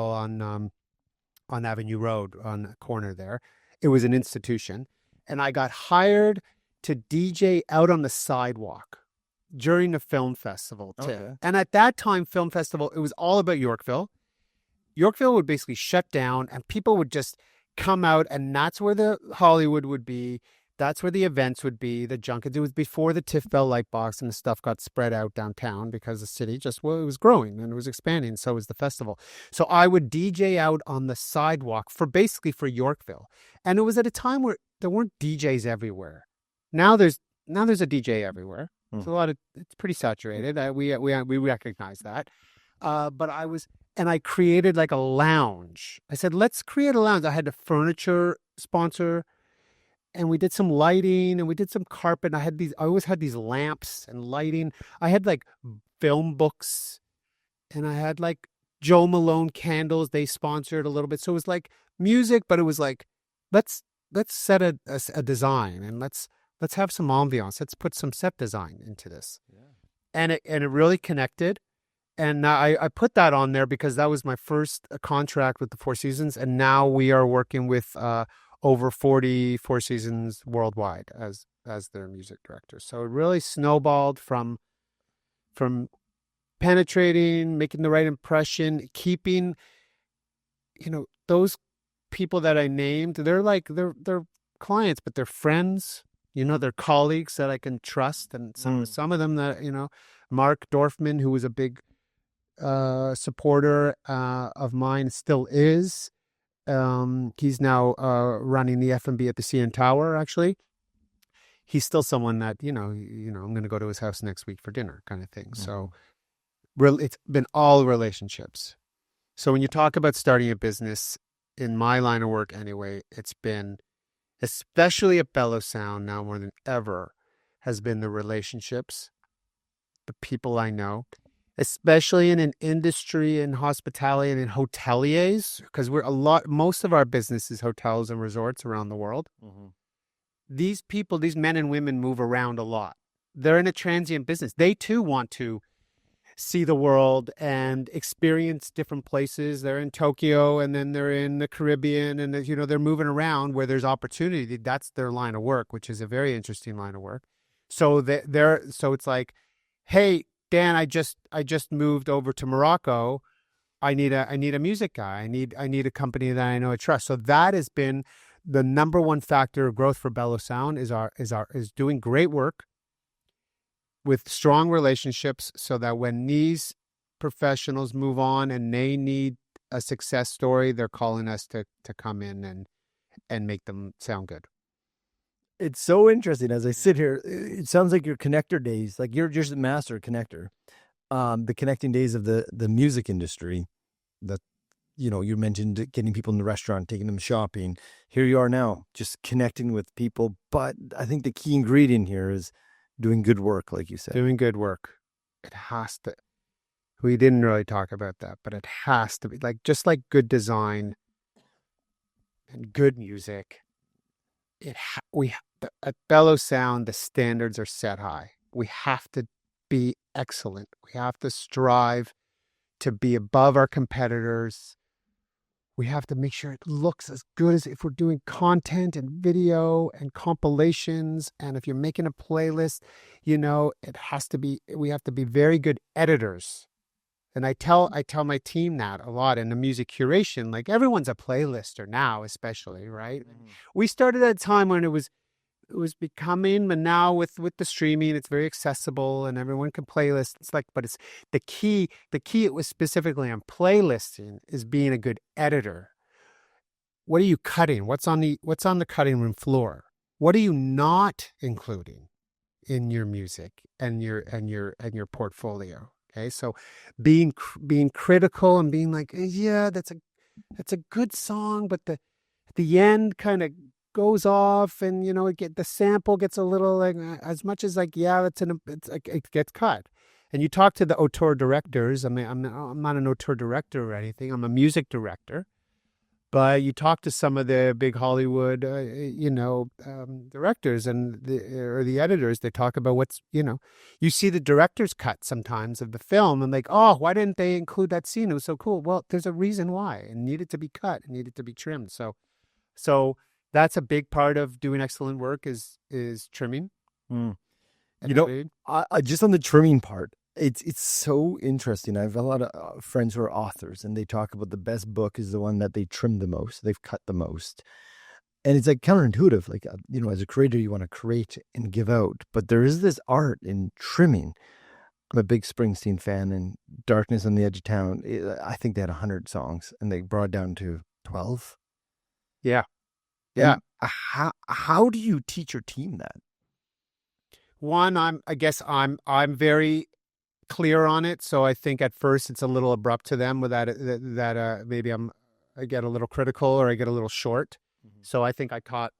on Avenue Road on the corner there. It was an institution, and I got hired to DJ out on the sidewalk during the film festival too. Okay. And at that time, film festival, it was all about Yorkville. Yorkville would basically shut down, and people would just come out, and that's where the Hollywood would be. That's where the events would be, the junkets. It was before the TIFF Bell Lightbox and the stuff got spread out downtown, because the city it was growing and it was expanding. So was the festival. So I would DJ out on the sidewalk for Yorkville. And it was at a time where there weren't DJs everywhere. Now there's a DJ everywhere. It's it's pretty saturated. We recognize that. But I created like a lounge. I said, let's create a lounge. I had a furniture sponsor, and we did some lighting, and we did some carpet. I always had these lamps and lighting. I had like film books, and I had like Joe Malone candles. They sponsored a little bit. So it was like music, but it was like, let's set a design, and let's have some ambiance. Let's put some set design into this. Yeah. And it really connected. And I put that on there because that was my first contract with the Four Seasons. And now we are working with over 40 Four Seasons worldwide as their music director. So it really snowballed from penetrating, making the right impression, keeping, those people that I named, they're clients, but they're friends. They're colleagues that I can trust, and some of them that Mark Dorfman, who was a big supporter of mine, still is. He's now running the F&B at the CN Tower. Actually, he's still someone that I'm going to go to his house next week for dinner, kind of thing. So, it's been all relationships. So when you talk about starting a business, in my line of work anyway, it's been, especially at Bellow Sound now more than ever, has been the relationships, the people I know, especially in an industry in hospitality and in hoteliers, because most of our business is hotels and resorts around the world. These people, these men and women, move around a lot. They're in a transient business. They too want to see the world and experience different places. They're in Tokyo, and then they're in the Caribbean, and they're moving around where there's opportunity. That's their line of work, which is a very interesting line of work. So so it's like, hey, Dan, I just moved over to Morocco. I need a music guy. I need a company that I know I trust. So that has been the number one factor of growth for Bellow Sound, is doing great work with strong relationships, so that when these professionals move on and they need a success story, they're calling us to come in and make them sound good. It's so interesting. As I sit here, it sounds like your connector days, like you're just a master connector. The connecting days of the music industry, that, you mentioned getting people in the restaurant, taking them shopping. Here you are now, just connecting with people. But I think the key ingredient here is doing good work, like you said. Doing good work. It has to. We didn't really talk about that, but it has to be just like good design and good music. At Bellow Sound, the standards are set high. We have to be excellent. We have to strive to be above our competitors. We have to make sure it looks as good as if we're doing content and video and compilations. And if you're making a playlist, it has to be, we have to be very good editors. And I tell my team that a lot in the music curation, like everyone's a playlister now, especially, right? We started at a time when it was becoming, but now with the streaming, it's very accessible and everyone can playlist. But it's the key it was specifically on playlisting is being a good editor. What are you cutting? What's on the cutting room floor? What are you not including in your music and your portfolio? Okay. So being critical and being like, yeah, that's a good song, but the end kind of goes off, and the sample gets a little as much as it gets cut. And you talk to the auteur directors. I mean, I'm not an auteur director or anything. I'm a music director. But you talk to some of the big Hollywood, directors or the editors. They talk about what's, you see the director's cut sometimes of the film, and oh, why didn't they include that scene? It was so cool. Well, there's a reason why. It needed to be cut. It needed to be trimmed. So that's a big part of doing excellent work is trimming. I just on the trimming part, it's so interesting. I have a lot of friends who are authors, and they talk about the best book is the one that they trim the most, they've cut the most. And it's counterintuitive. As a creator, you want to create and give out, but there is this art in trimming. I'm a big Springsteen fan, and Darkness on the Edge of Town, I think they had 100 songs and they brought it down to 12. Yeah. And how do you teach your team that? One, I'm very clear on it. So I think at first it's a little abrupt to them with that maybe I get a little critical or I get a little short. So I think I caught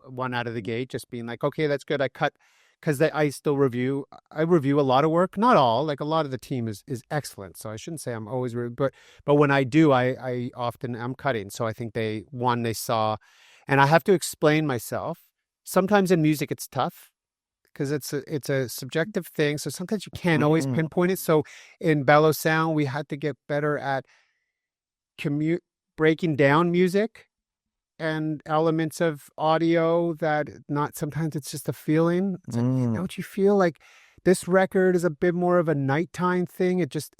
one out of the gate, just being like, okay, that's good. I cut, because I still review a lot of work, not all, a lot of the team is excellent. So I shouldn't say I'm always, but when I do, I often am cutting. So I think they saw, and I have to explain myself. Sometimes in music it's tough, because it's a subjective thing. So sometimes you can't always pinpoint it. So in Bellow Sound, we had to get better at breaking down music and elements of audio that not sometimes it's just a feeling. It's don't you feel like This record is a bit more of a nighttime thing. It's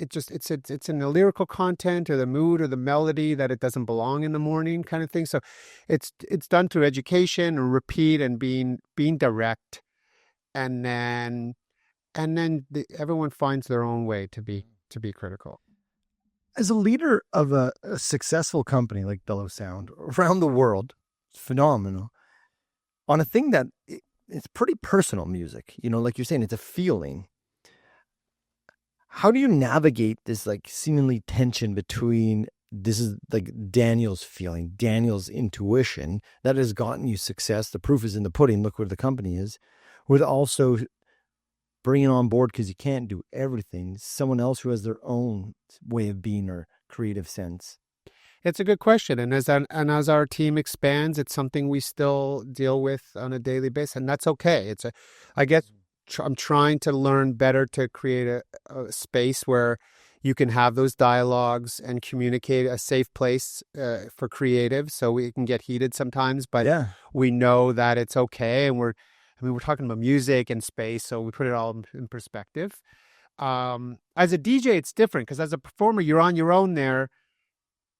in the lyrical content or the mood or the melody that it doesn't belong in the morning kind of thing. So it's done through education and repeat and being direct, and then everyone finds their own way to be critical. As a leader of a successful company like Bellow Sound around the world, it's phenomenal, on a thing that it's pretty personal music, like you're saying, it's a feeling. How do you navigate this like seemingly tension between this is like Daniel's feeling, Daniel's intuition that has gotten you success, the proof is in the pudding, look where the company is, with also bringing on board, because you can't do everything, someone else who has their own way of being or creative sense? It's a good question, and as our team expands, it's something we still deal with on a daily basis, and that's okay. I guess I'm trying to learn better to create a space where you can have those dialogues and communicate, a safe place for creatives, so we can get heated sometimes, but we know that it's okay, and we're talking about music and space, so we put it all in perspective. As a DJ, it's different, because as a performer, you're on your own there,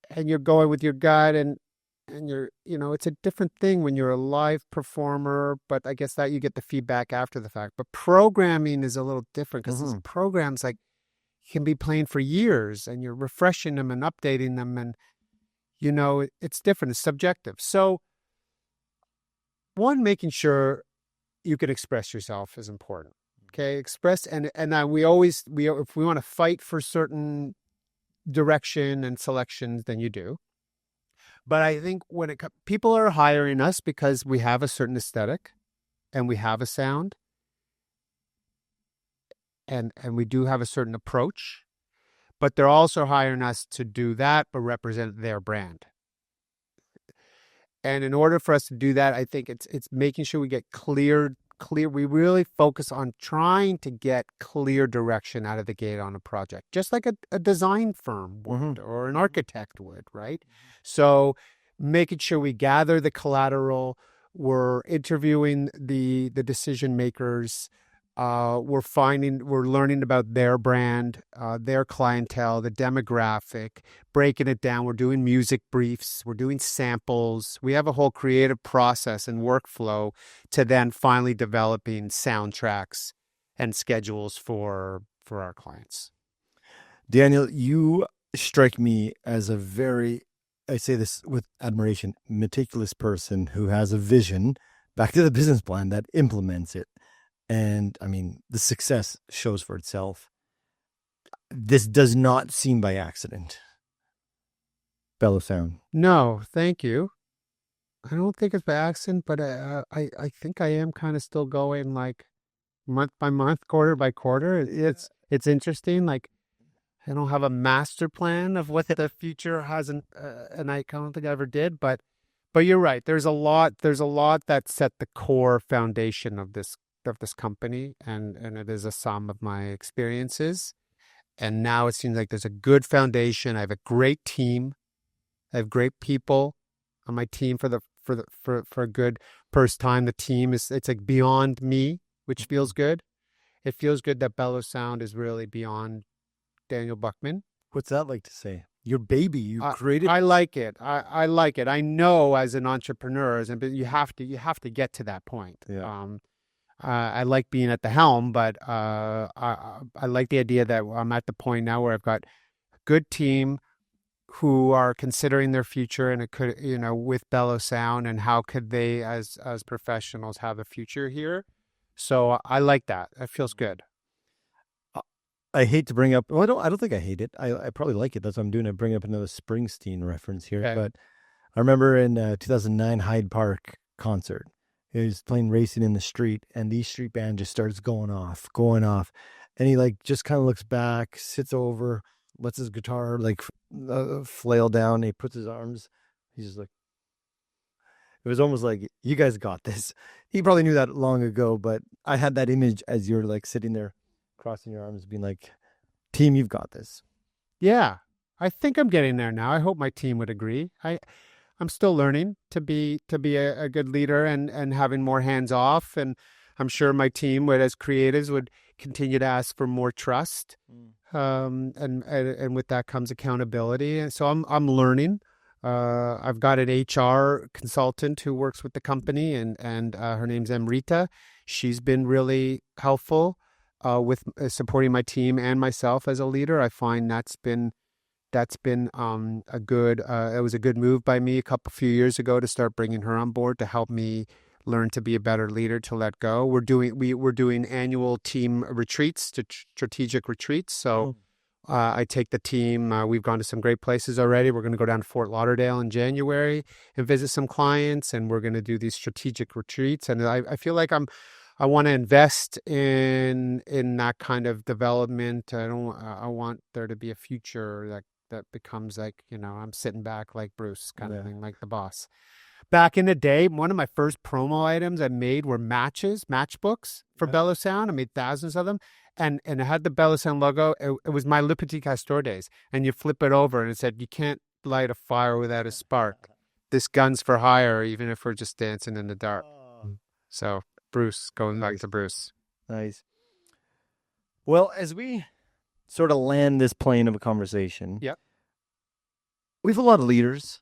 and you're going with your gut, and you're, it's a different thing when you're a live performer, but I guess that you get the feedback after the fact. But programming is a little different, because these programs like can be playing for years, and you're refreshing them and updating them, and it's different, it's subjective. So one, making sure you can express yourself is important. Okay, express, and we if we want to fight for certain direction and selections, then you do. But I think when people are hiring us because we have a certain aesthetic and we have a sound, and we do have a certain approach, but they're also hiring us to do that but represent their brand. And in order for us to do that, I think it's making sure we get clear. We really focus on trying to get clear direction out of the gate on a project, just like a design firm would or an architect would, right? So making sure we gather the collateral, we're interviewing the decision makers, we're learning about their brand, their clientele, the demographic, breaking it down. We're doing music briefs, we're doing samples. We have a whole creative process and workflow to then finally developing soundtracks and schedules for our clients. Daniel, you strike me as a very, I say this with admiration, meticulous person who has a vision, back to the business plan, that implements it. And the success shows for itself. This does not seem by accident. Bellow Sound. No, thank you. I don't think it's by accident, but I think I am kind of still going like month by month, quarter by quarter. It's interesting. Like, I don't have a master plan of what the future has, and I don't think I ever did. But you're right. There's a lot that set the core foundation of this company, and it is a sum of my experiences, and now it seems like there's a good foundation. I have a great team. I have great people on my team for a good first time. The team it's like beyond me, which feels good. It feels good that Bellow Sound is really beyond Daniel Buckman. What's that like to say? Your baby, you created. I like it. I like it. I know as an entrepreneur, but you have to get to that point. Yeah. I like being at the helm, but I like the idea that I'm at the point now where I've got a good team who are considering their future, and it could, with Bellow Sound, and how could they as professionals have a future here. So I like that. It feels good. I hate to bring up, I don't think I hate it. I probably like it. That's what I'm doing. I bring up another Springsteen reference here. Okay. But I remember in 2009 Hyde Park concert, he was playing Racing in the Street, and the street band just starts going off. And he just kind of looks back, sits over, lets his guitar flail down. He puts his arms. He's just like, it was almost like, you guys got this. He probably knew that long ago, but I had that image as you're sitting there, crossing your arms, being like, team, you've got this. Yeah, I think I'm getting there now. I hope my team would agree. I'm still learning to be a good leader and having more hands off. And I'm sure my team as creatives would continue to ask for more trust. And with that comes accountability. And so I'm learning. I've got an HR consultant who works with the company, and her name's Amrita. She's been really helpful with supporting my team and myself as a leader. I find that's been a good. It was a good move by me a few years ago to start bringing her on board to help me learn to be a better leader, to let go. We're doing annual team retreats, strategic retreats. So I take the team. We've gone to some great places already. We're going to go down to Fort Lauderdale in January and visit some clients, and we're going to do these strategic retreats. And I feel like I want to invest in that kind of development. I want there to be a future that becomes like, I'm sitting back like Bruce kind of thing, like the boss. Back in the day, one of my first promo items I made were matchbooks for Bellow Sound. I made thousands of them. And it had the Bellow Sound logo. It was my Le Petit Castor days. And you flip it over and it said, you can't light a fire without a spark. This gun's for hire, even if we're just dancing in the dark. So Bruce, going back to Bruce. Nice. Well, as we sort of land this plane of a conversation, we have a lot of leaders,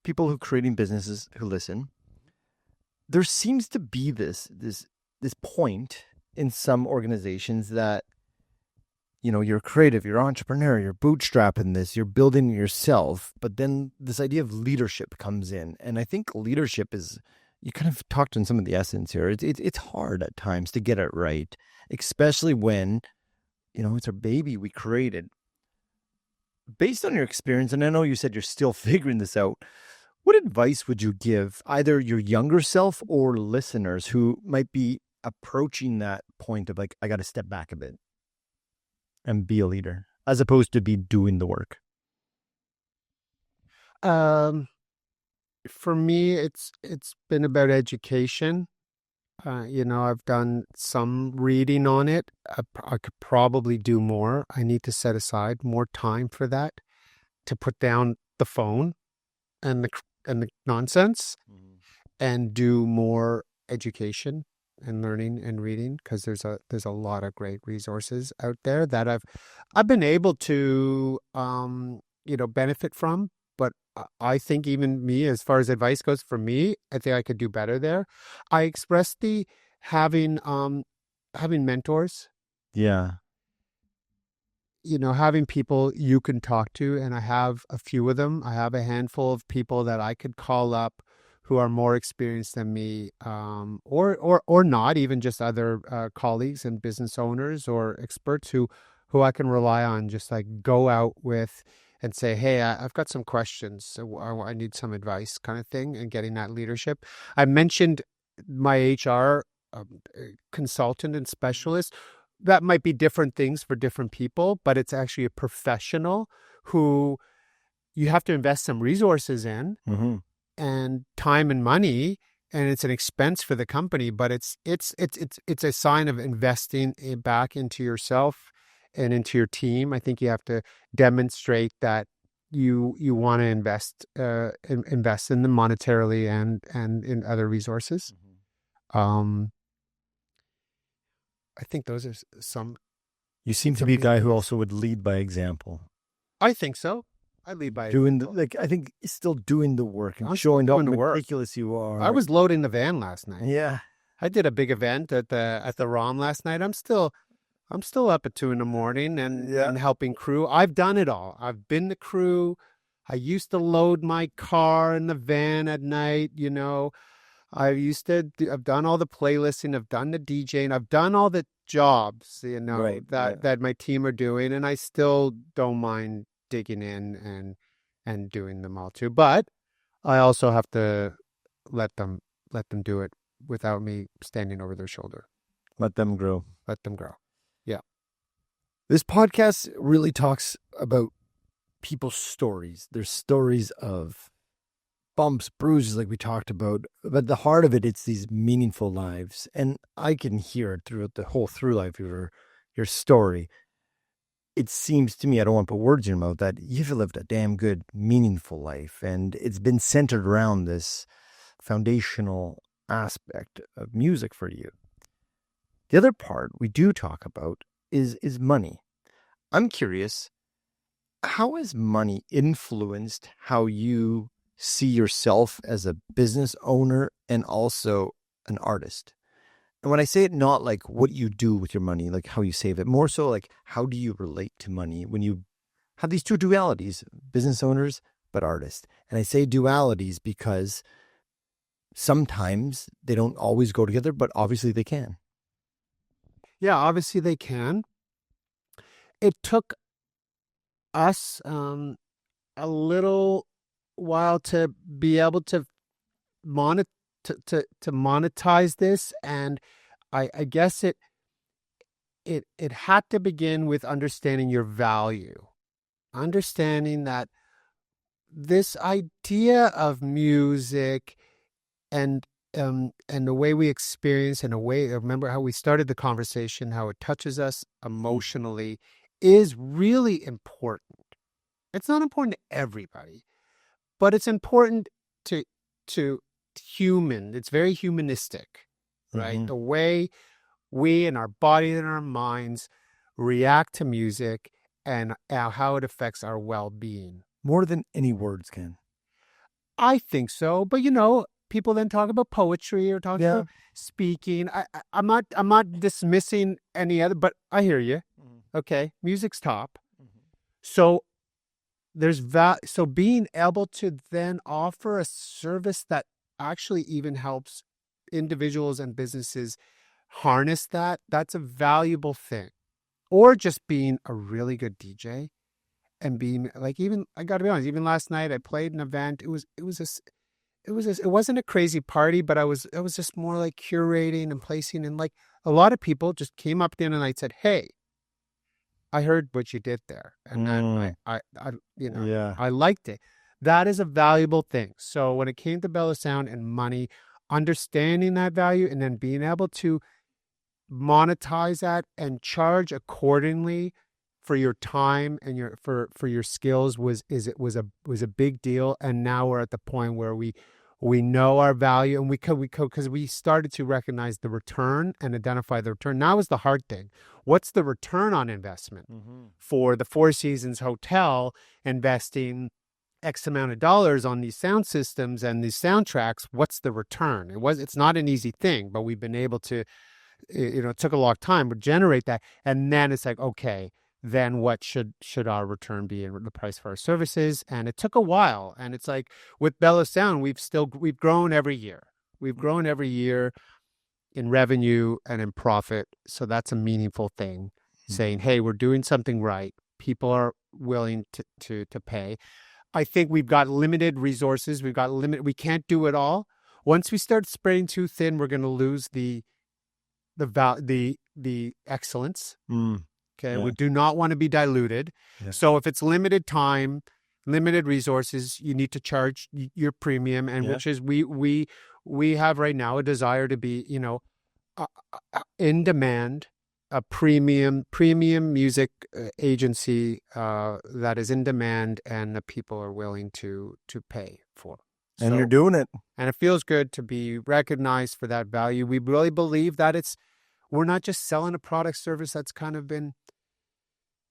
people who are creating businesses who listen. There seems to be this point in some organizations that, you're creative, you're entrepreneur, you're bootstrapping this, you're building yourself, but then this idea of leadership comes in. And I think leadership is, you kind of talked on some of the essence here. It's hard at times to get it right, especially when, it's our baby we created. Based on your experience, and I know you said you're still figuring this out, what advice would you give either your younger self or listeners who might be approaching that point of like, I got to step back a bit and be a leader as opposed to be doing the work? For me, it's been about education. I've done some reading on it. I could probably do more. I need to set aside more time for that, to put down the phone and the nonsense, and do more education and learning and reading, because there's a lot of great resources out there that I've been able to benefit from. But I think even me, as far as advice goes, for me, I think I could do better there. I expressed the having mentors. Yeah. Having people you can talk to, and I have a few of them. I have a handful of people that I could call up who are more experienced than me, or not, even just other colleagues and business owners or experts who I can rely on, just like go out with and say, hey, I've got some questions, so I need some advice, kind of thing, and getting that leadership. I mentioned my HR consultant and specialist. That might be different things for different people, but it's actually a professional who you have to invest some resources in, and time and money, and it's an expense for the company, but it's a sign of investing back into yourself and into your team. I think you have to demonstrate that you want to invest in them monetarily and in other resources. I think those are some. You seem to be a guy who also would lead by example. I think so. I lead by doing I think still doing the work and showing how meticulous you are. I was loading the van last night. Yeah, I did a big event at the ROM last night. I'm still up at 2 a.m. and helping crew. I've done it all. I've been the crew. I used to load my car in the van at night. I've done all the playlisting. I've done the DJing. I've done all the jobs, that my team are doing. And I still don't mind digging in and doing them all too. But I also have to let them do it without me standing over their shoulder. Let them grow. Yeah. This podcast really talks about people's stories. There's stories of bumps, bruises, like we talked about. But at the heart of it, it's these meaningful lives. And I can hear it throughout the whole through life of your story. It seems to me, I don't want to put words in your mouth, that you've lived a damn good, meaningful life. And it's been centered around this foundational aspect of music for you. The other part we do talk about is money. I'm curious, how has money influenced how you see yourself as a business owner and also an artist? And when I say it, not like what you do with your money, like how you save it, more so like how do you relate to money when you have these two dualities, business owners, but artists. And I say dualities because sometimes they don't always go together, but obviously they can. Yeah, obviously they can. It took us a little while to be able to monetize this, and I guess it had to begin with understanding your value, understanding that this idea of music and the way we experience, in a way, remember how we started the conversation, how it touches us emotionally, is really important. It's not important to everybody, but it's important to human. It's very humanistic, right? Mm-hmm. The way we and our body and our minds react to music and how it affects our well-being. More than any words can. I think so, but people then talk about poetry or talk about speaking. I'm not dismissing any other, but I hear you. Mm-hmm. Okay, music's top. Mm-hmm. So so being able to then offer a service that actually even helps individuals and businesses harness that's a valuable thing. Or just being a really good DJ and being like, even, I got to be honest, even last night I played an event. It wasn't a crazy party, but I was just more like curating and placing, and like a lot of people just came up at the end of the night and said, "Hey, I heard what you did there, and then I liked it." That is a valuable thing. So when it came to Bellow Sound and money, understanding that value and then being able to monetize that and charge accordingly for your time and for your skills was a big deal. And now we're at the point where we know our value, and because we started to recognize the return and identify the return. Now is the hard thing. What's the return on investment? Mm-hmm. For the Four Seasons Hotel investing X amount of dollars on these sound systems and these soundtracks? What's the return? It's not an easy thing, but we've been able to, it took a long time to generate that. And then it's like, okay, then what should our return be in the price for our services? And it took a while. And it's like with Bellow Sound, we've grown every year. We've grown every year in revenue and in profit. So that's a meaningful thing, saying, hey, we're doing something right. People are willing to pay. I think we've got limited resources. We can't do it all. Once we start spreading too thin, we're going to lose the excellence. Okay. Yeah. We do not want to be diluted. Yeah. So if it's limited time, limited resources, you need to charge your premium, and which is we have right now a desire to be, in demand, a premium music agency that is in demand and the people are willing to pay for. And you're doing it. And it feels good to be recognized for that value. We really believe that we're not just selling a product service that's kind of been,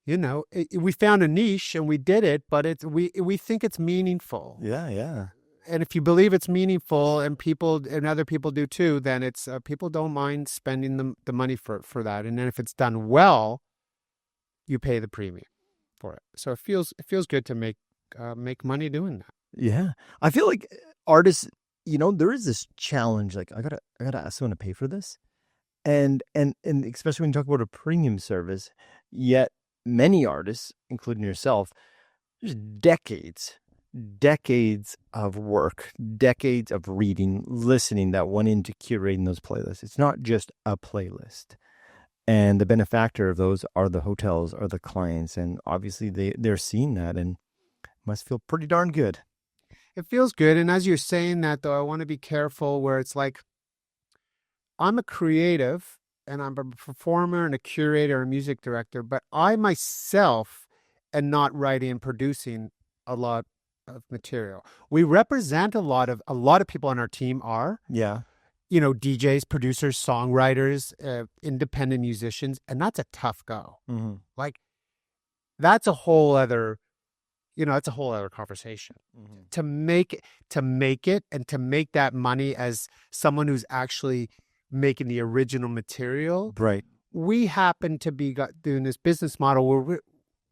we found a niche and we did it, but we think it's meaningful. Yeah, yeah. And if you believe it's meaningful, and other people do too, then it's people don't mind spending the money for that. And then if it's done well, you pay the premium for it. So it feels good to make money doing that. Yeah, I feel like artists, there is this challenge. Like I gotta ask someone to pay for this, and especially when you talk about a premium service. Yet many artists, including yourself, there's decades of work, decades of reading, listening that went into curating those playlists. It's not just a playlist. And the benefactor of those are the hotels, are the clients. And obviously they're seeing that and must feel pretty darn good. It feels good. And as you're saying that, though, I want to be careful where it's like, I'm a creative and I'm a performer and a curator and a music director, but I myself am not writing and producing a lot of material. We represent a lot of people on our team are. Yeah. DJs, producers, songwriters, independent musicians, and that's a tough go. Mm-hmm. Like, that's a whole other, that's a whole other conversation. Mm-hmm. To make it and to make that money as someone who's actually making the original material. Right. We happen to be doing this business model where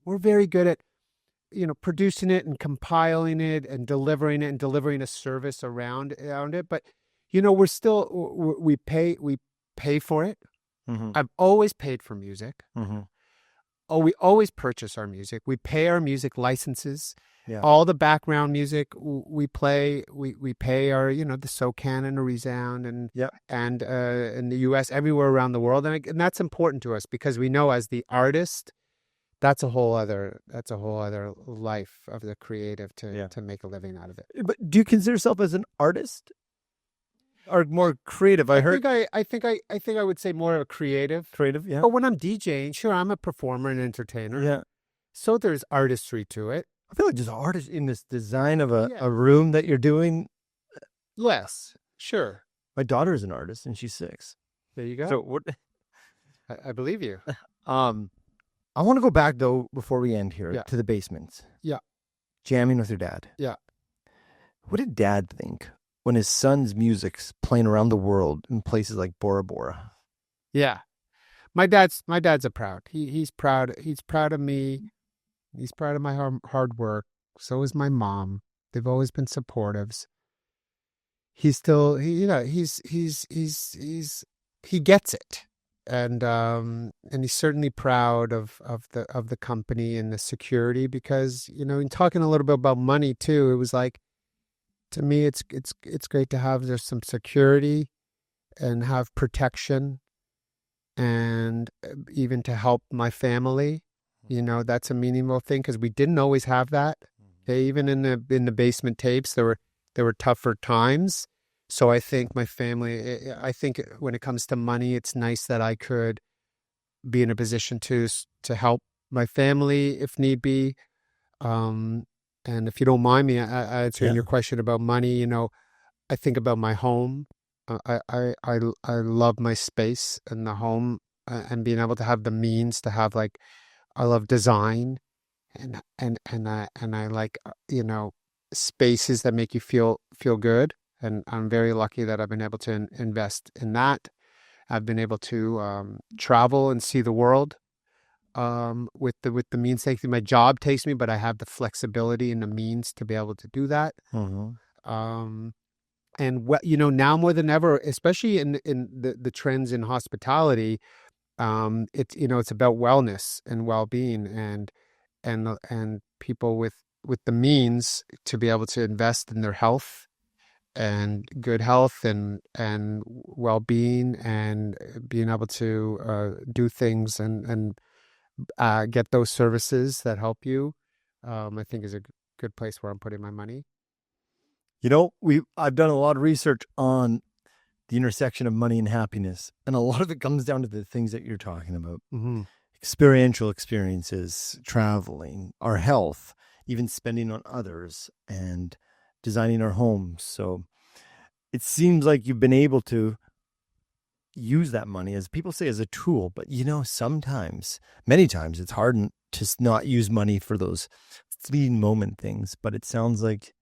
we're very good at, producing it and compiling it and delivering a service around it. But, we're still, we pay for it. Mm-hmm. I've always paid for music. Mm-hmm. Oh, we always purchase our music. We pay our music licenses. Yeah. All the background music we play, we pay our, the SOCAN and the Resound and in the US, everywhere around the world. And that's important to us because we know as the artist, that's a whole other life of the creative to make a living out of it. But do you consider yourself as an artist or more creative? I think I would say more of a creative. Creative, yeah. But when I'm DJing, sure, I'm a performer and entertainer. Yeah. So there's artistry to it. I feel like there's artists in this design of a room that you're doing. Less, sure. My daughter is an artist and she's 6. There you go. So what? I believe you. I want to go back though before we end here to the basements. Yeah. Jamming with your dad. Yeah. What did Dad think when his son's music's playing around the world in places like Bora Bora? Yeah. My dad's a proud. He's proud. He's proud of me. He's proud of my hard work. So is my mom. They've always been supportives. He's still he gets it. And he's certainly proud of the company and the security because, in talking a little bit about money too, it was like, to me, it's great to have there's some security and have protection and even to help my family. That's a meaningful thing because we didn't always have that. Okay, even in the basement tapes, there were tougher times. So I think my family, I think when it comes to money, it's nice that I could be in a position to help my family if need be. And if you don't mind me answering your question about money, I think about my home. I love my space in the home and being able to have the means to have I love design and I like, spaces that make you feel good. And I'm very lucky that I've been able to invest in that. I've been able to travel and see the world with the means. My job takes me, but I have the flexibility and the means to be able to do that. Mm-hmm. And now more than ever, especially in the trends in hospitality, it's about wellness and well-being and people with the means to be able to invest in their health and good health and well-being and being able to do things and get those services that help you, I think is a good place where I'm putting my money. I've done a lot of research on the intersection of money and happiness, and a lot of it comes down to the things that you're talking about. Mm-hmm. Experiential experiences, traveling, our health, even spending on others, and designing our homes. So it seems like you've been able to use that money, as people say, as a tool. But many times it's hard to not use money for those fleeting moment things. But it sounds like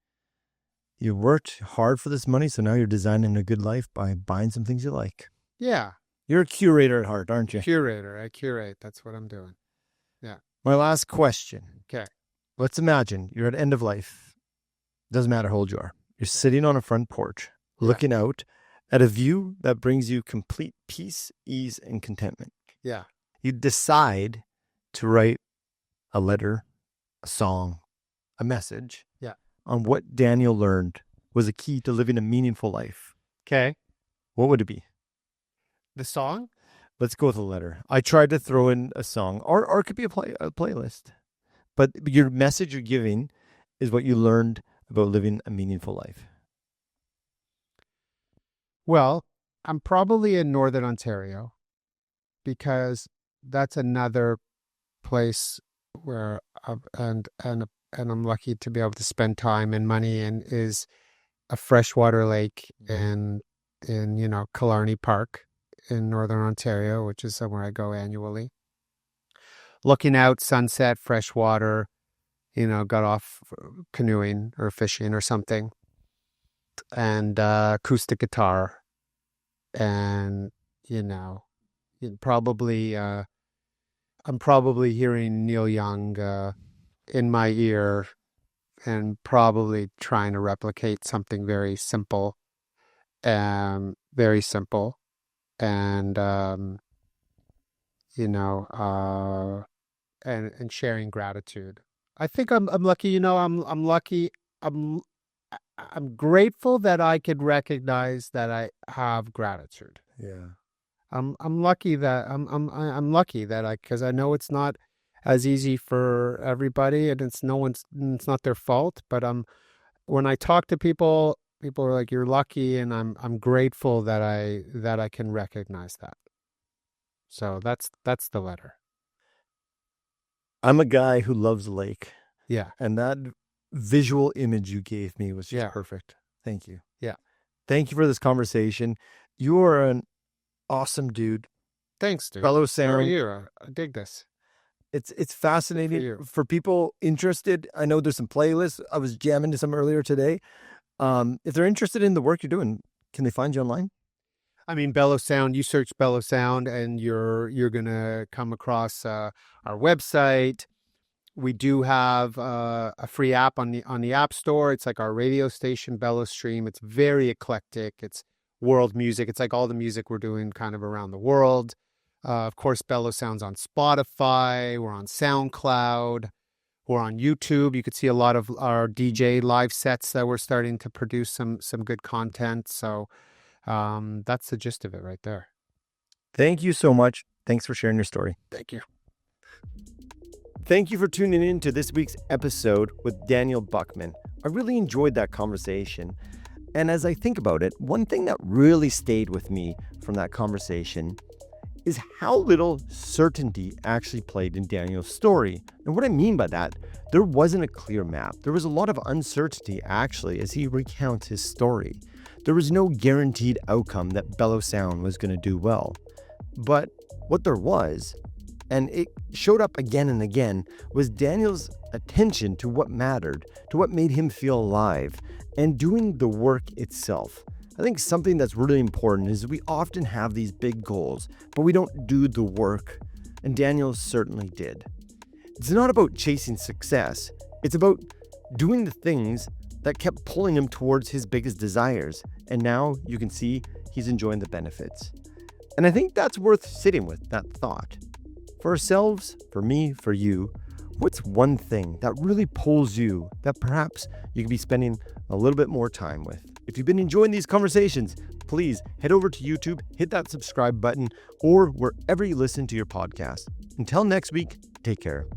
you worked hard for this money, so now you're designing a good life by buying some things you like. Yeah. You're a curator at heart, aren't you? Curator. I curate. That's what I'm doing. Yeah. My last question. Okay. Let's imagine you're at end of life. Doesn't matter how old you are. You're sitting on a front porch, looking out at a view that brings you complete peace, ease, and contentment. Yeah. You decide to write a letter, a song, a message on what Daniel learned was a key to living a meaningful life. Okay. What would it be? The song? Let's go with a letter. I tried to throw in a song, or it could be a playlist. But your message you're giving is what you learned about living a meaningful life. Well, I'm probably in Northern Ontario because that's another place where and I'm lucky to be able to spend time and money and is a freshwater lake and in, Killarney Park in Northern Ontario, which is somewhere I go annually. Looking out, sunset, fresh water, got off canoeing or fishing or something, and acoustic guitar, and probably I'm probably hearing Neil Young in my ear, and probably trying to replicate something very simple, very simple, and and sharing gratitude. I think I'm lucky. I'm lucky. I'm I'm grateful that I could recognize that I have gratitude. Yeah. I'm lucky that I'm lucky that because I know it's not as easy for everybody, and it's not their fault. But when I talk to people are like, "You're lucky," and I'm grateful that I can recognize that. So that's the letter. I'm a guy who loves the lake. Yeah. And that visual image you gave me was just perfect. Thank you. Yeah. Thank you for this conversation. You are an awesome dude. Thanks, dude. Bellow How are sound. you? I dig this. It's fascinating for people interested. I know there's some playlists. I was jamming to some earlier today. If they're interested in the work you're doing, can they find you online? I mean, Bellow Sound, you search Bellow Sound and you're going to come across our website. We do have a free app on the App Store. It's like our radio station, Bellow Stream. It's very eclectic. It's world music. It's like all the music we're doing kind of around the world. Of course, Bellow Sound's on Spotify. We're on SoundCloud. We're on YouTube. You could see a lot of our DJ live sets that we're starting to produce some good content. So that's the gist of it right there. Thank you so much. Thanks for sharing your story. Thank you. Thank you for tuning in to this week's episode with Daniel Buckman. I really enjoyed that conversation. And as I think about it, one thing that really stayed with me from that conversation is how little certainty actually played in Daniel's story. And what I mean by that, there wasn't a clear map. There was a lot of uncertainty actually as he recounts his story. There was no guaranteed outcome that Bellow Sound was going to do well. But what there was, and it showed up again and again, was Daniel's attention to what mattered, to what made him feel alive, and doing the work itself. I think something that's really important is we often have these big goals, but we don't do the work, and Daniel certainly did. It's not about chasing success. It's about doing the things that kept pulling him towards his biggest desires, and now you can see he's enjoying the benefits. And I think that's worth sitting with, that thought. For ourselves, for me, for you, what's one thing that really pulls you that perhaps you could be spending a little bit more time with? If you've been enjoying these conversations, please head over to YouTube, hit that subscribe button, or wherever you listen to your podcast. Until next week, take care.